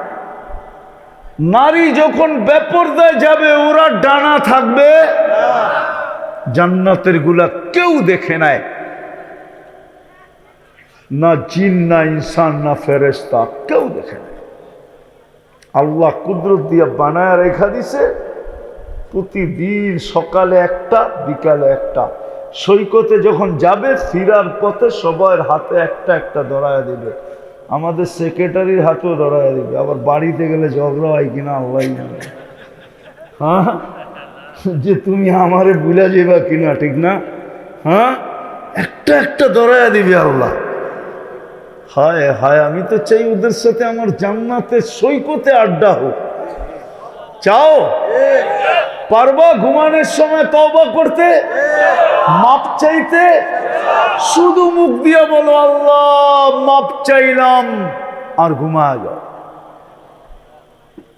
[SPEAKER 1] নারী যখন বেপরদায় যাবে ওরা ডানা থাকবে। জান্নাতের গুলা কেউ দেখে নাই, না জিন, না ইনসান, না ফেরেশতা, কেউ দেখে নাই। আল্লাহ কুদরত দিয়া বানায় রেখা দিছে। প্রতিদিন সকালে একটা, বিকালে একটা। সৈকতে যখন যাবে ফিরার পথে সবার হাতে একটা একটা ধরায়া দিবে। আমাদের সেক্রেটারির হাতেও ধরায়া দিবে। আবার বাড়িতে গেলে ঝগড়া হয় কিনা আল্লাহ জানে। হ্যাঁ, যে তুমি আমারে ভুলা যাবা কিনা, ঠিক না? হ্যাঁ, একটা একটা ধরায়া দিবে আল্লাহ। হায় হায়, আমি তো চাই ওদের সাথে আমার জান্নাতের সৈকতে আড্ডা হোক। চাও? পারবা ঘুমানোর সময় তওবা করতে, মাপ চাইতে? শুধু মুখ দিয়ে বলো আল্লাহ মাপ চাইলাম, আর ঘুমায় যাও।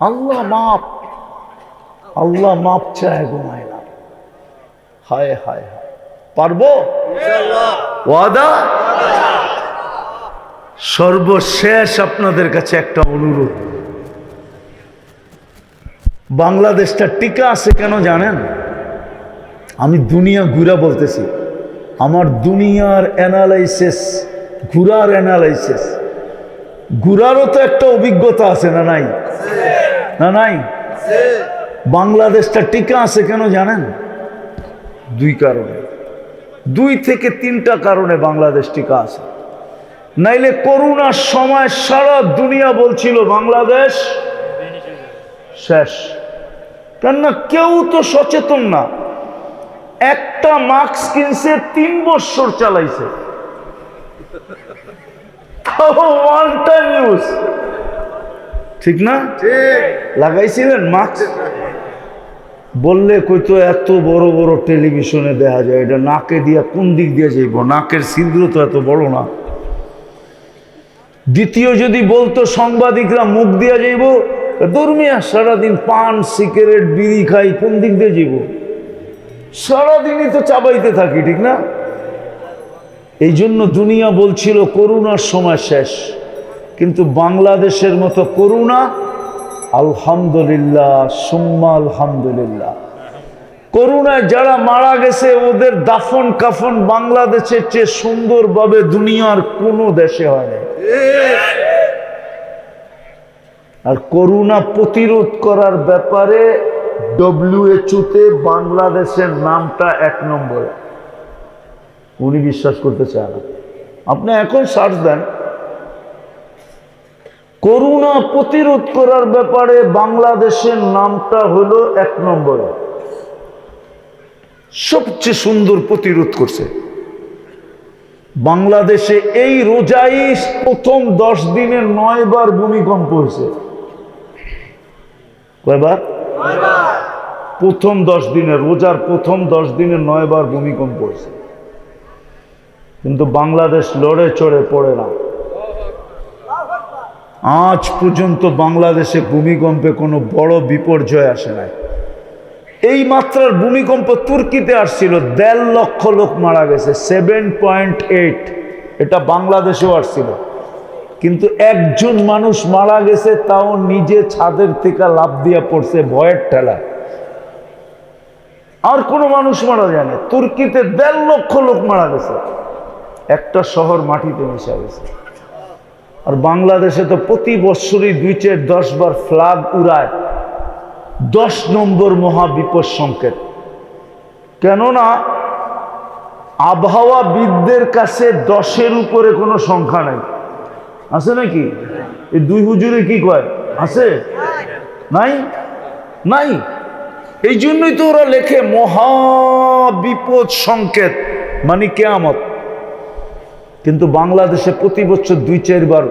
[SPEAKER 1] আল্লাহ মাপ, আল্লাহ মাপ চায়, ঘুমায় না। হায় হায় হায়, পারবো? ওয়াদা? সর্বশেষ আপনাদের কাছে একটা অনুরোধ, বাংলাদেশটা টিকা আছে কেন জানেন? আমি দুনিয়া ঘুরা বলতেছি, আমার দুনিয়ার অ্যানালাইসিস, ঘুরার অ্যানালাইসিস, ঘুরারও তো একটা অভিজ্ঞতা আছে না নাই? না নাই? বাংলাদেশটা টিকা আছে কেন জানেন? দুই কারণে, 2 থেকে 3টা কারণে বাংলাদেশ টিকা আছে। নাইলে করোনার সময় সারা দুনিয়া বলছিল বাংলাদেশ শেষ। কেননা কেউ তো সচেতন না। একটা মাস্ক কিনছে 3 বছর চালাইছে, নিউজ ঠিক না? লাগাইছিলেন মাস্ক? বললে কইতো এত বড় বড় টেলিভিশনে দেখা যায়, এটা নাকে দিয়া কোন দিক দিয়ে যাইব? নাকের ছিদ্র তো এত বড় না। দ্বিতীয় যদি বলতো সাংবাদিকরা মুখ দিয়া যাইব, ধর্মিয়া সারাদিন পান সিগারেট বিড়ি খাই, কোন দিক দিয়ে যাইব? সারাদিনই তো চাবাইতে থাকি, ঠিক না? এই জন্য দুনিয়া বলছিল করোনার সময় শেষ, কিন্তু বাংলাদেশের মতো করোনা আলহামদুলিল্লাহ সুম্মা আলহামদুলিল্লাহ, করোনায় যারা মারা গেছে ওদের দাফন কাফন বাংলাদেশের চেয়ে সুন্দরভাবে দুনিয়ার কোনো দেশে হয় না। আর করোনা প্রতিরোধ করার ব্যাপারে WHO-তে বাংলাদেশের নামটা 1 নম্বরে। উনি বিশ্বাস করতে চান না, আপনি এখন সার্চ দেন, করোনা প্রতিরোধ করার ব্যাপারে বাংলাদেশের নামটা হলো 1 নম্বরে। সবচেয়ে সুন্দর প্রতিরোধ করছে বাংলাদেশে। এই রোজাই প্রথম 10 দিনে 9 বার ভূমিকম্প হয়েছে। কয়বার? প্রথম 10 দিনে, রোজার প্রথম 10 দিনে 9 বার ভূমিকম্প হয়েছে। কিন্তু বাংলাদেশ লড়ে চড়ে পড়ে না। আজ পর্যন্ত বাংলাদেশে ভূমিকম্পে কোনো বড় বিপর্যয় আসে নাই। এই মাত্রার ভূমিকম্প তুর্কিতে আসছিল, 1.5 লক্ষ লোক মারা গেছে, 7.8। এটা বাংলাদেশেও আসছিল, কিন্তু একজন মানুষ মারা গেছে, তাও নিজে ছাদের থেকে লাফ দিয়ে পড়ছে ভয়ের ঠেলায়। আর কোনো মানুষ মারা যায় না। তুর্কিতে 1.5 লক্ষ লোক মারা গেছে, একটা শহর মাটিতে মিশে গেছে। আর বাংলাদেশে তো প্রতি বছরই 2-10 বার ফ্ল্যাগ উড়ায়, 10 নম্বর মহাবিপদ সংকেত। কেননা আবহাওয়াবিদদের কাছে 10-এর উপরে কোনো সংখ্যা নাই। আছে নাকি? এই 2 হুজুরে কি কয়? আছে? নাই? নাই। এই জন্যই তো ওরা লেখে মহাবিপদ সংকেত, মানে কিয়ামত। কিন্তু বাংলাদেশে প্রতি বছর 2-4 বার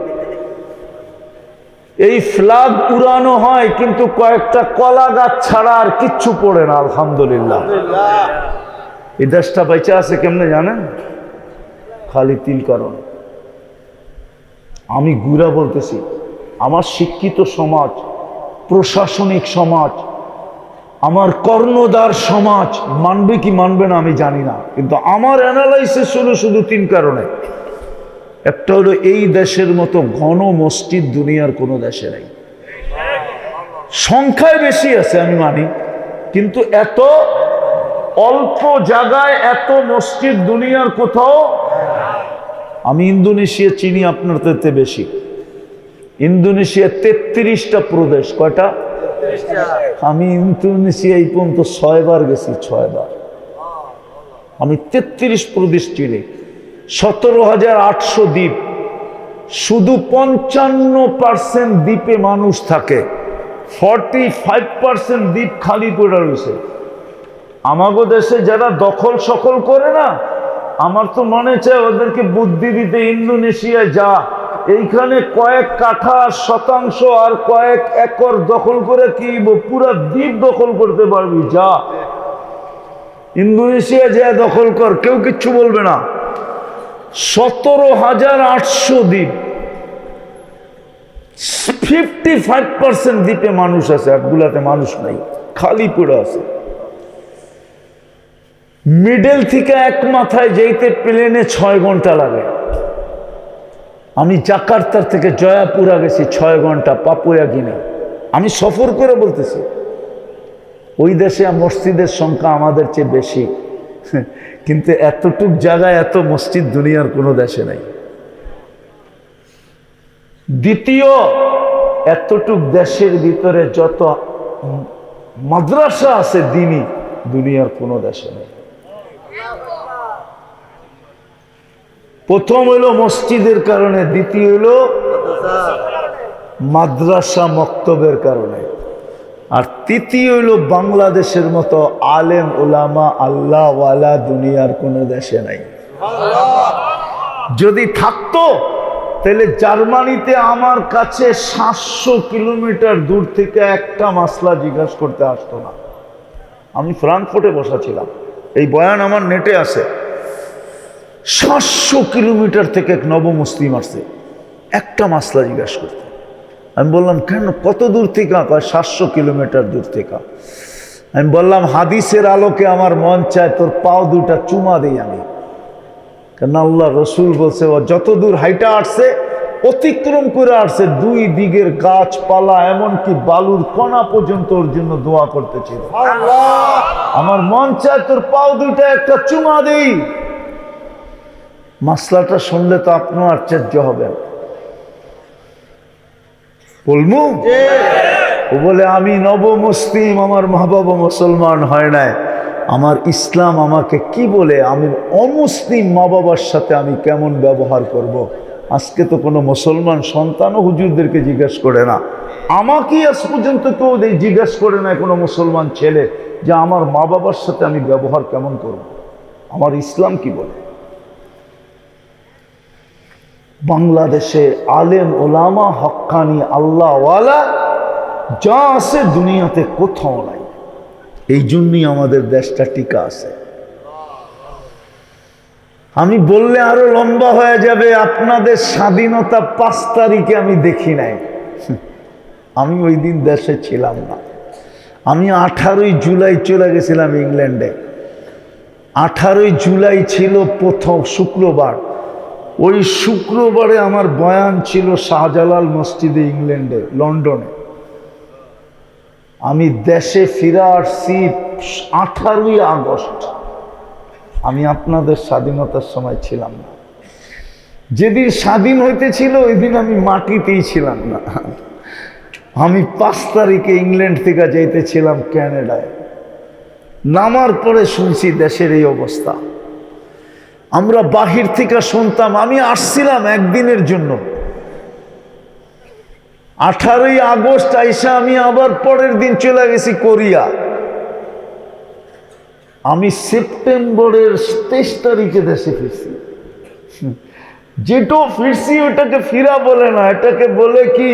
[SPEAKER 1] এই ফ্ল্যাগ উড়ানো হয়, কিন্তু কয়েকটা কলা গাছ ছাড়া আর কিচ্ছু পড়ে না। আলহামদুলিল্লাহ। এই দেশটা বেঁচে আছে কেমনে জানেন? খালি 3 কারণ। আমি গুড়া বলতেছি, আমার শিক্ষিত সমাজ, প্রশাসনিক সমাজ, আমার কর্ণধার সমাজ মানবে কি মানবে না আমি জানি না, কিন্তু আমার অ্যানালাইসিস হলো শুধু 3 কারণে। একটা হলো এই দেশের মতো ঘন মসজিদ দুনিয়ার কোনো দেশে নাই। সংখ্যায় বেশি আছে আমি মানি, কিন্তু এত অল্প জায়গায় এত মসজিদ দুনিয়ার কোথাও। আমি ইন্দোনেশিয়া চিনি আপনার থেকে বেশি। ইন্দোনেশিয়া 33টা প্রদেশ। কয়টা? আমি ইন্দোনেশিয়া এই পর্যন্ত 6 বার গেছি, 6 বার। আমি 33 প্রদেশ চিনি, 17,800 দ্বীপ। শুধু 55% দ্বীপে মানুষ থাকে, 45% দ্বীপ খালি পড়ে রয়েছে। আমাগো দেশে যারা দখল সকল করে না, আমার তো মনে চায় ওদেরকে বুদ্ধি দিতে, ইন্দোনেশিয়া যা, এইখানে কয়েক কাঠা শতাংশ আর কয়েক একর দখল করে কি পুরা দ্বীপ দখল করতে পারবি, যা ইন্দোনেশিয়া যা দখল কর, কেউ কিচ্ছু বলবে না। 17,800 দ্বীপ, 55% দ্বীপে মানুষ আছে, আটগুলাতে মানুষ নাই, খালি পড়ে আছে। মিডল থেকে এক মাথায় যেতে প্লেনে 6 ঘন্টা লাগে। আমি জাকার্তার থেকে জয়াপুরা গেছি 6 ঘন্টা, পাপুয়া গিনি। আমি সফর করে বলতেছি। ওই দেশে মসজিদের সংখ্যা আমাদের চেয়ে বেশি, কিন্তু এতটুক জায়গায় এত মসজিদ দুনিয়ার কোনো দেশে নাই। দ্বিতীয়, এতটুক দেশের ভিতরে যত মাদ্রাসা আছে দ্বীনি, দুনিয়ার কোনো দেশে নেই। প্রথম হইল মসজিদের কারণে, দ্বিতীয় হইল মাদ্রাসা মক্তবের কারণে, আর তৃতীয় হইল বাংলাদেশের মতো আলেম ওলামা আল্লাহওয়ালা দুনিয়ার কোনো দেশে নাই। যদি থাকতো তাহলে জার্মানিতে আমার কাছে 700 কিলোমিটার দূর থেকে একটা মাসলা জিজ্ঞাসা করতে আসতো না। আমি ফ্রাঙ্কফুর্টে বসা ছিলাম, এই বয়ান আমার নেটে আছে। 700 কিলোমিটার থেকে এক নবমুসলিম আসছে একটা মাসলা জিজ্ঞাসা করতে। আমি বললাম কেন, কত দূর থেকে? 700 কিলোমিটার দূর থেকে। আমি বললাম হাদিসের আলোকে আমার মন চায় তোর পাও দুটা চুমা দেই আমি, কেন আল্লাহ রসুল বলছে ও যত দূর হাইটা আসছে অতিক্রম করে আসছে, 2 দিকের গাছপালা এমনকি বালুর কণা পর্যন্ত ওর জন্য দোয়া করতেছিল। আমার মন চায় তোর পাও দুইটা একটা চুমা দেই। মাসলাটা শুনলে তো আপনিও আশ্চর্য হবেন। বলবো ও বলে আমি নবমুসলিম, আমার মা বাবা মুসলমান হয় নাই, আমার ইসলাম আমাকে কি বলে, আমি অমুসলিম মা বাবার সাথে আমি কেমন ব্যবহার করব। আজকে তো কোনো মুসলমান সন্তানও হুজুরদেরকে জিজ্ঞেস করে না, আমাকে আজ পর্যন্ত কেউ জিজ্ঞেস করে না কোনো মুসলমান ছেলে যে আমার মা বাবার সাথে আমি ব্যবহার কেমন করব, আমার ইসলাম কি বলে। বাংলাদেশে আলেম ওলামা হক্কানি আল্লাহওয়ালা যা আছে দুনিয়াতে কোথাও নাই। এই জন্যই আমাদের দেশটা টিকা আছে। আমি বললে আরো লম্বা হয়ে যাবে। আপনাদের স্বাধীনতা 5 তারিখে আমি দেখি নাই, আমি ওই দিন দেশে ছিলাম না। আমি 18ই জুলাই চলে গেছিলাম ইংল্যান্ডে। 18ই জুলাই ছিল প্রথম শুক্রবার। ওই শুক্রবারে আমার বয়ান ছিল শাহজালাল মসজিদে ইংল্যান্ডে, লন্ডনে। আমি দেশে ফিরে আসছি 18ই আগস্ট। আমি আপনাদের স্বাধীনতার সময় ছিলাম না। যেদিন স্বাধীন হইতেছিল ওই দিন আমি মাটিতেই ছিলাম না। আমি 5 তারিখে ইংল্যান্ড থেকে যাইতেছিলাম ক্যানাডায়। নামার পরে শুনছি দেশের এই অবস্থা। আমরা বাহির থেকে শুনতাম। আমি আসছিলাম একদিনের জন্য, 18ই আগস্ট আইসা আমি আবার পরের দিন চলে গেছি কোরিয়া। আমি সেপ্টেম্বরের 23 তারিখে দেশে ফিরছি। যেটা ফিরছি ওটাকে ফিরা বলে না, এটাকে বলে কি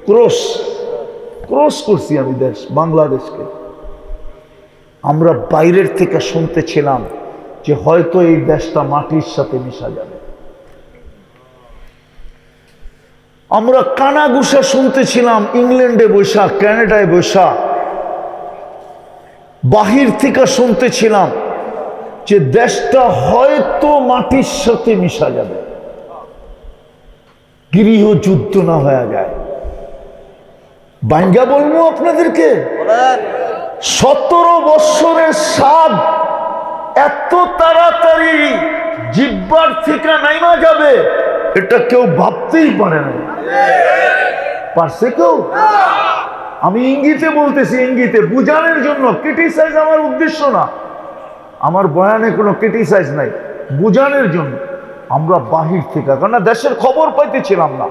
[SPEAKER 1] ক্রস করছি আমি দেশ বাংলাদেশকে। আমরা বাইরের থেকে শুনতেছিলাম যে হয়তো এই দেশটা মাটির সাথে মিশা যাবে। আমরা কানাঘুষা শুনতেছিলাম ইংল্যান্ডে বৈশা, ক্যানাডায় বৈশা। বাহির থেকে শুনতেছিলাম যে দেশটা হয়তো মাটির সাথে মিশা যাবে, গৃহযুদ্ধ না হয়ে যায়। বাঙ্গা বলবো আপনাদেরকে, 17 বৎসরের স্বাদ এত তাড়াতাড়ি জিহ্বার থেকে নাইমা যাবে, এটা কেউ ভাবতেই পারে না। পারছে কেউ? আমি ইঙ্গিতে বলতেছি, ইঙ্গিতে বুঝানোর জন্য। ক্রিটিসাইজ আমার উদ্দেশ্য না, আমার বয়ানে কোনো ক্রিটিসাইজ নাই, বুঝানোর জন্য। আমরা বাহির থেকে, কারণ দেশের খবর পাইতেছিলাম না,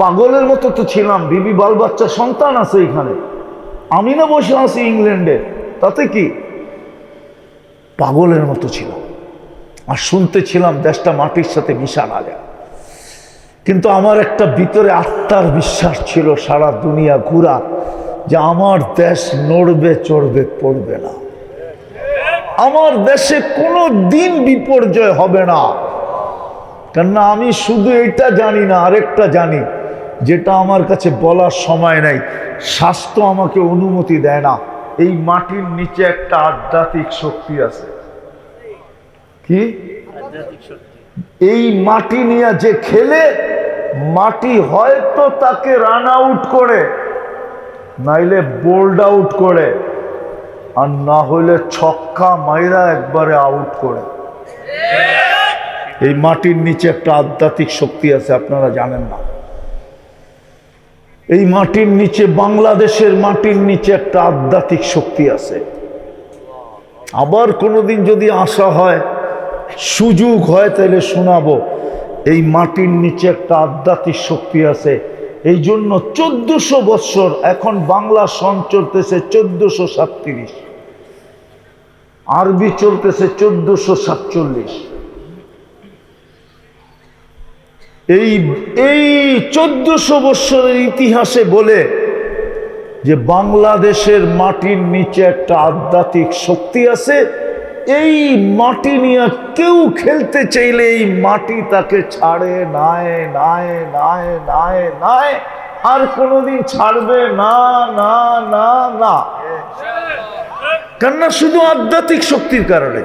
[SPEAKER 1] পাগলের মতো তো ছিলাম। বিবি বাল বাচ্চা সন্তান আছে এখানে, আমি না বসে আছি ইংল্যান্ডে, তাতে কি? পাগলের মতো ছিলাম আর শুনতেছিলাম দেশটা মাটির সাথে মিশা না যায়। কিন্তু আমার একটা ভিতরে আত্মার বিশ্বাস ছিল সারা দুনিয়া ঘুরা, যে আমার দেশ নড়বে চড়বে পড়বে না। আমার দেশে কোনো দিন বিপর্যয় হবে না। কেননা আমি শুধু এটা জানি না, আরেকটা জানি যেটা আমার কাছে বলার সময় নাই, স্বাস্থ্য আমাকে অনুমতি দেয় না। এই মাটির নিচে একটা আধ্যাত্মিক শক্তি আছে। কি এই মাটি নিয়ে যে খেলে, মাটি হয়তো তাকে রান আউট করে, নাইলে বোল্ড আউট করে, আর না হইলে ছক্কা মাইরা একবারে আউট করে। এই মাটির নিচে একটা আধ্যাত্মিক শক্তি আছে, আপনারা জানেন না। এই মাটির নিচে, বাংলাদেশের মাটির নিচে একটা আধ্যাত্মিক শক্তি আছে। আবার কোনোদিন যদি আশা হয়, সুযোগ হয়, তাহলে শোনাবো। এই মাটির নিচে একটা আধ্যাত্মিক শক্তি আছে। এই জন্য 1400 বৎসর, এখন বাংলা সন চলতেছে 1437, আরবি চলতেছে 1447। এই 1400 বৎসরের ইতিহাসে বলে যে বাংলাদেশের মাটির নিচে একটা আধ্যাত্মিক শক্তি আছে। এই মাটি নিয়ে কেউ খেলতে চাইলে এই মাটি তাকে ছাড়ে নাই, নাই, নাই, নাই, নাই, আর কোনোদিন ছাড়বে না, না, না, না। কেননা শুধু আধ্যাত্মিক শক্তির কারণে।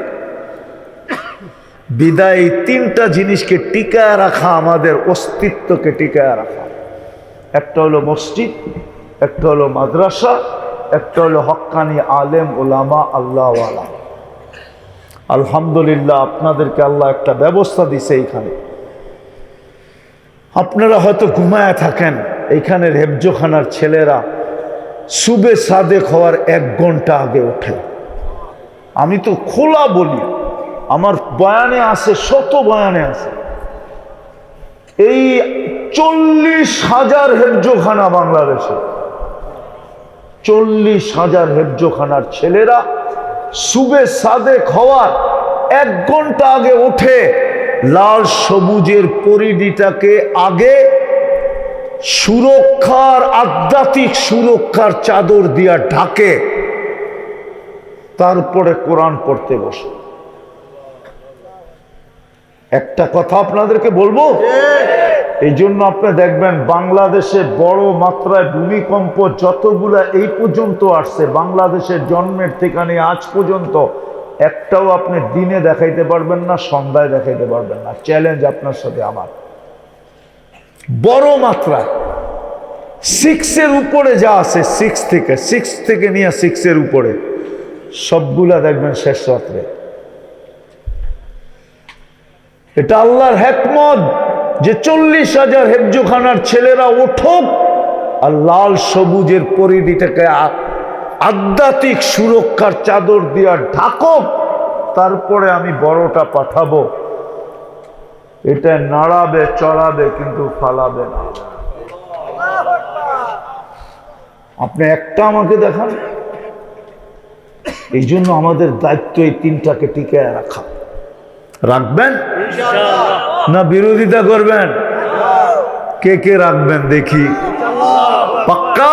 [SPEAKER 1] বিদায় তিনটা জিনিসকে টিকায় রাখা, আমাদের অস্তিত্বকে টিকায় রাখা। একটা হলো মসজিদ, একটা হলো মাদ্রাসা, একটা হলো হক্কানি আলেম ওলামা আল্লাহওয়ালা। আলহামদুলিল্লাহ, আপনাদেরকে আল্লাহ একটা ব্যবস্থা দিছে। এইখানে আপনারা হয়তো ঘুমায় থাকেন, এইখানের হেফজোখানার ছেলেরা সুবে সাদেক হওয়ার 1 ঘন্টা আগে ওঠে। আমি তো খোলা বলি, আমার বয়ানে আছে, শত বয়ানে আছে। এই 40,000 হেফজোখানা বাংলাদেশে, 40,000 হেফজোখানার ছেলেরা সুবে সাদেক হওয়ার 1 ঘন্টা আগে উঠে লাল সবুজের পরিধিটাকে আগে সুরক্ষার, আধ্যাত্মিক সুরক্ষার চাদর দিয়া ঢাকে, তারপরে কোরআন পড়তে বসে। একটা কথা আপনাদেরকে বলবো, এই জন্য আপনি দেখবেন বাংলাদেশে বড় মাত্রায় ভূমিকম্প যতগুলা এই পর্যন্ত আসছে, বাংলাদেশের জন্মের থেকে নিয়ে আজ পর্যন্ত একটাও আপনি দিনে দেখাইতে পারবেন না, সন্ধ্যায় দেখাইতে পারবেন না। চ্যালেঞ্জ আপনার সাথে আমার। বড় মাত্রায় 6-এর উপরে যা আছে, 6 থেকে নিয়ে 6-এর উপরে সবগুলা দেখবেন শেষ রাত্রে। এটা আল্লাহর হিকমত যে 40,000 হেফজোখানার ছেলেরা উঠুক আর লাল সবুজের পরিধিটাকে আধ্যাত্মিক সুরক্ষার চাদর দিয়া ঢাকুক, তারপরে আমি বড়টা পাঠাবো। এটা নাড়াবে, চড়াবে, কিন্তু ফালাবে না। আপনি একটা আমাকে দেখান। এই জন্য আমাদের দায়িত্ব এই তিনটাকে টিকায় রাখা। রাখবেন না বিরোধিতা করবেন? কে কে রাখবেন দেখি? পাক্কা?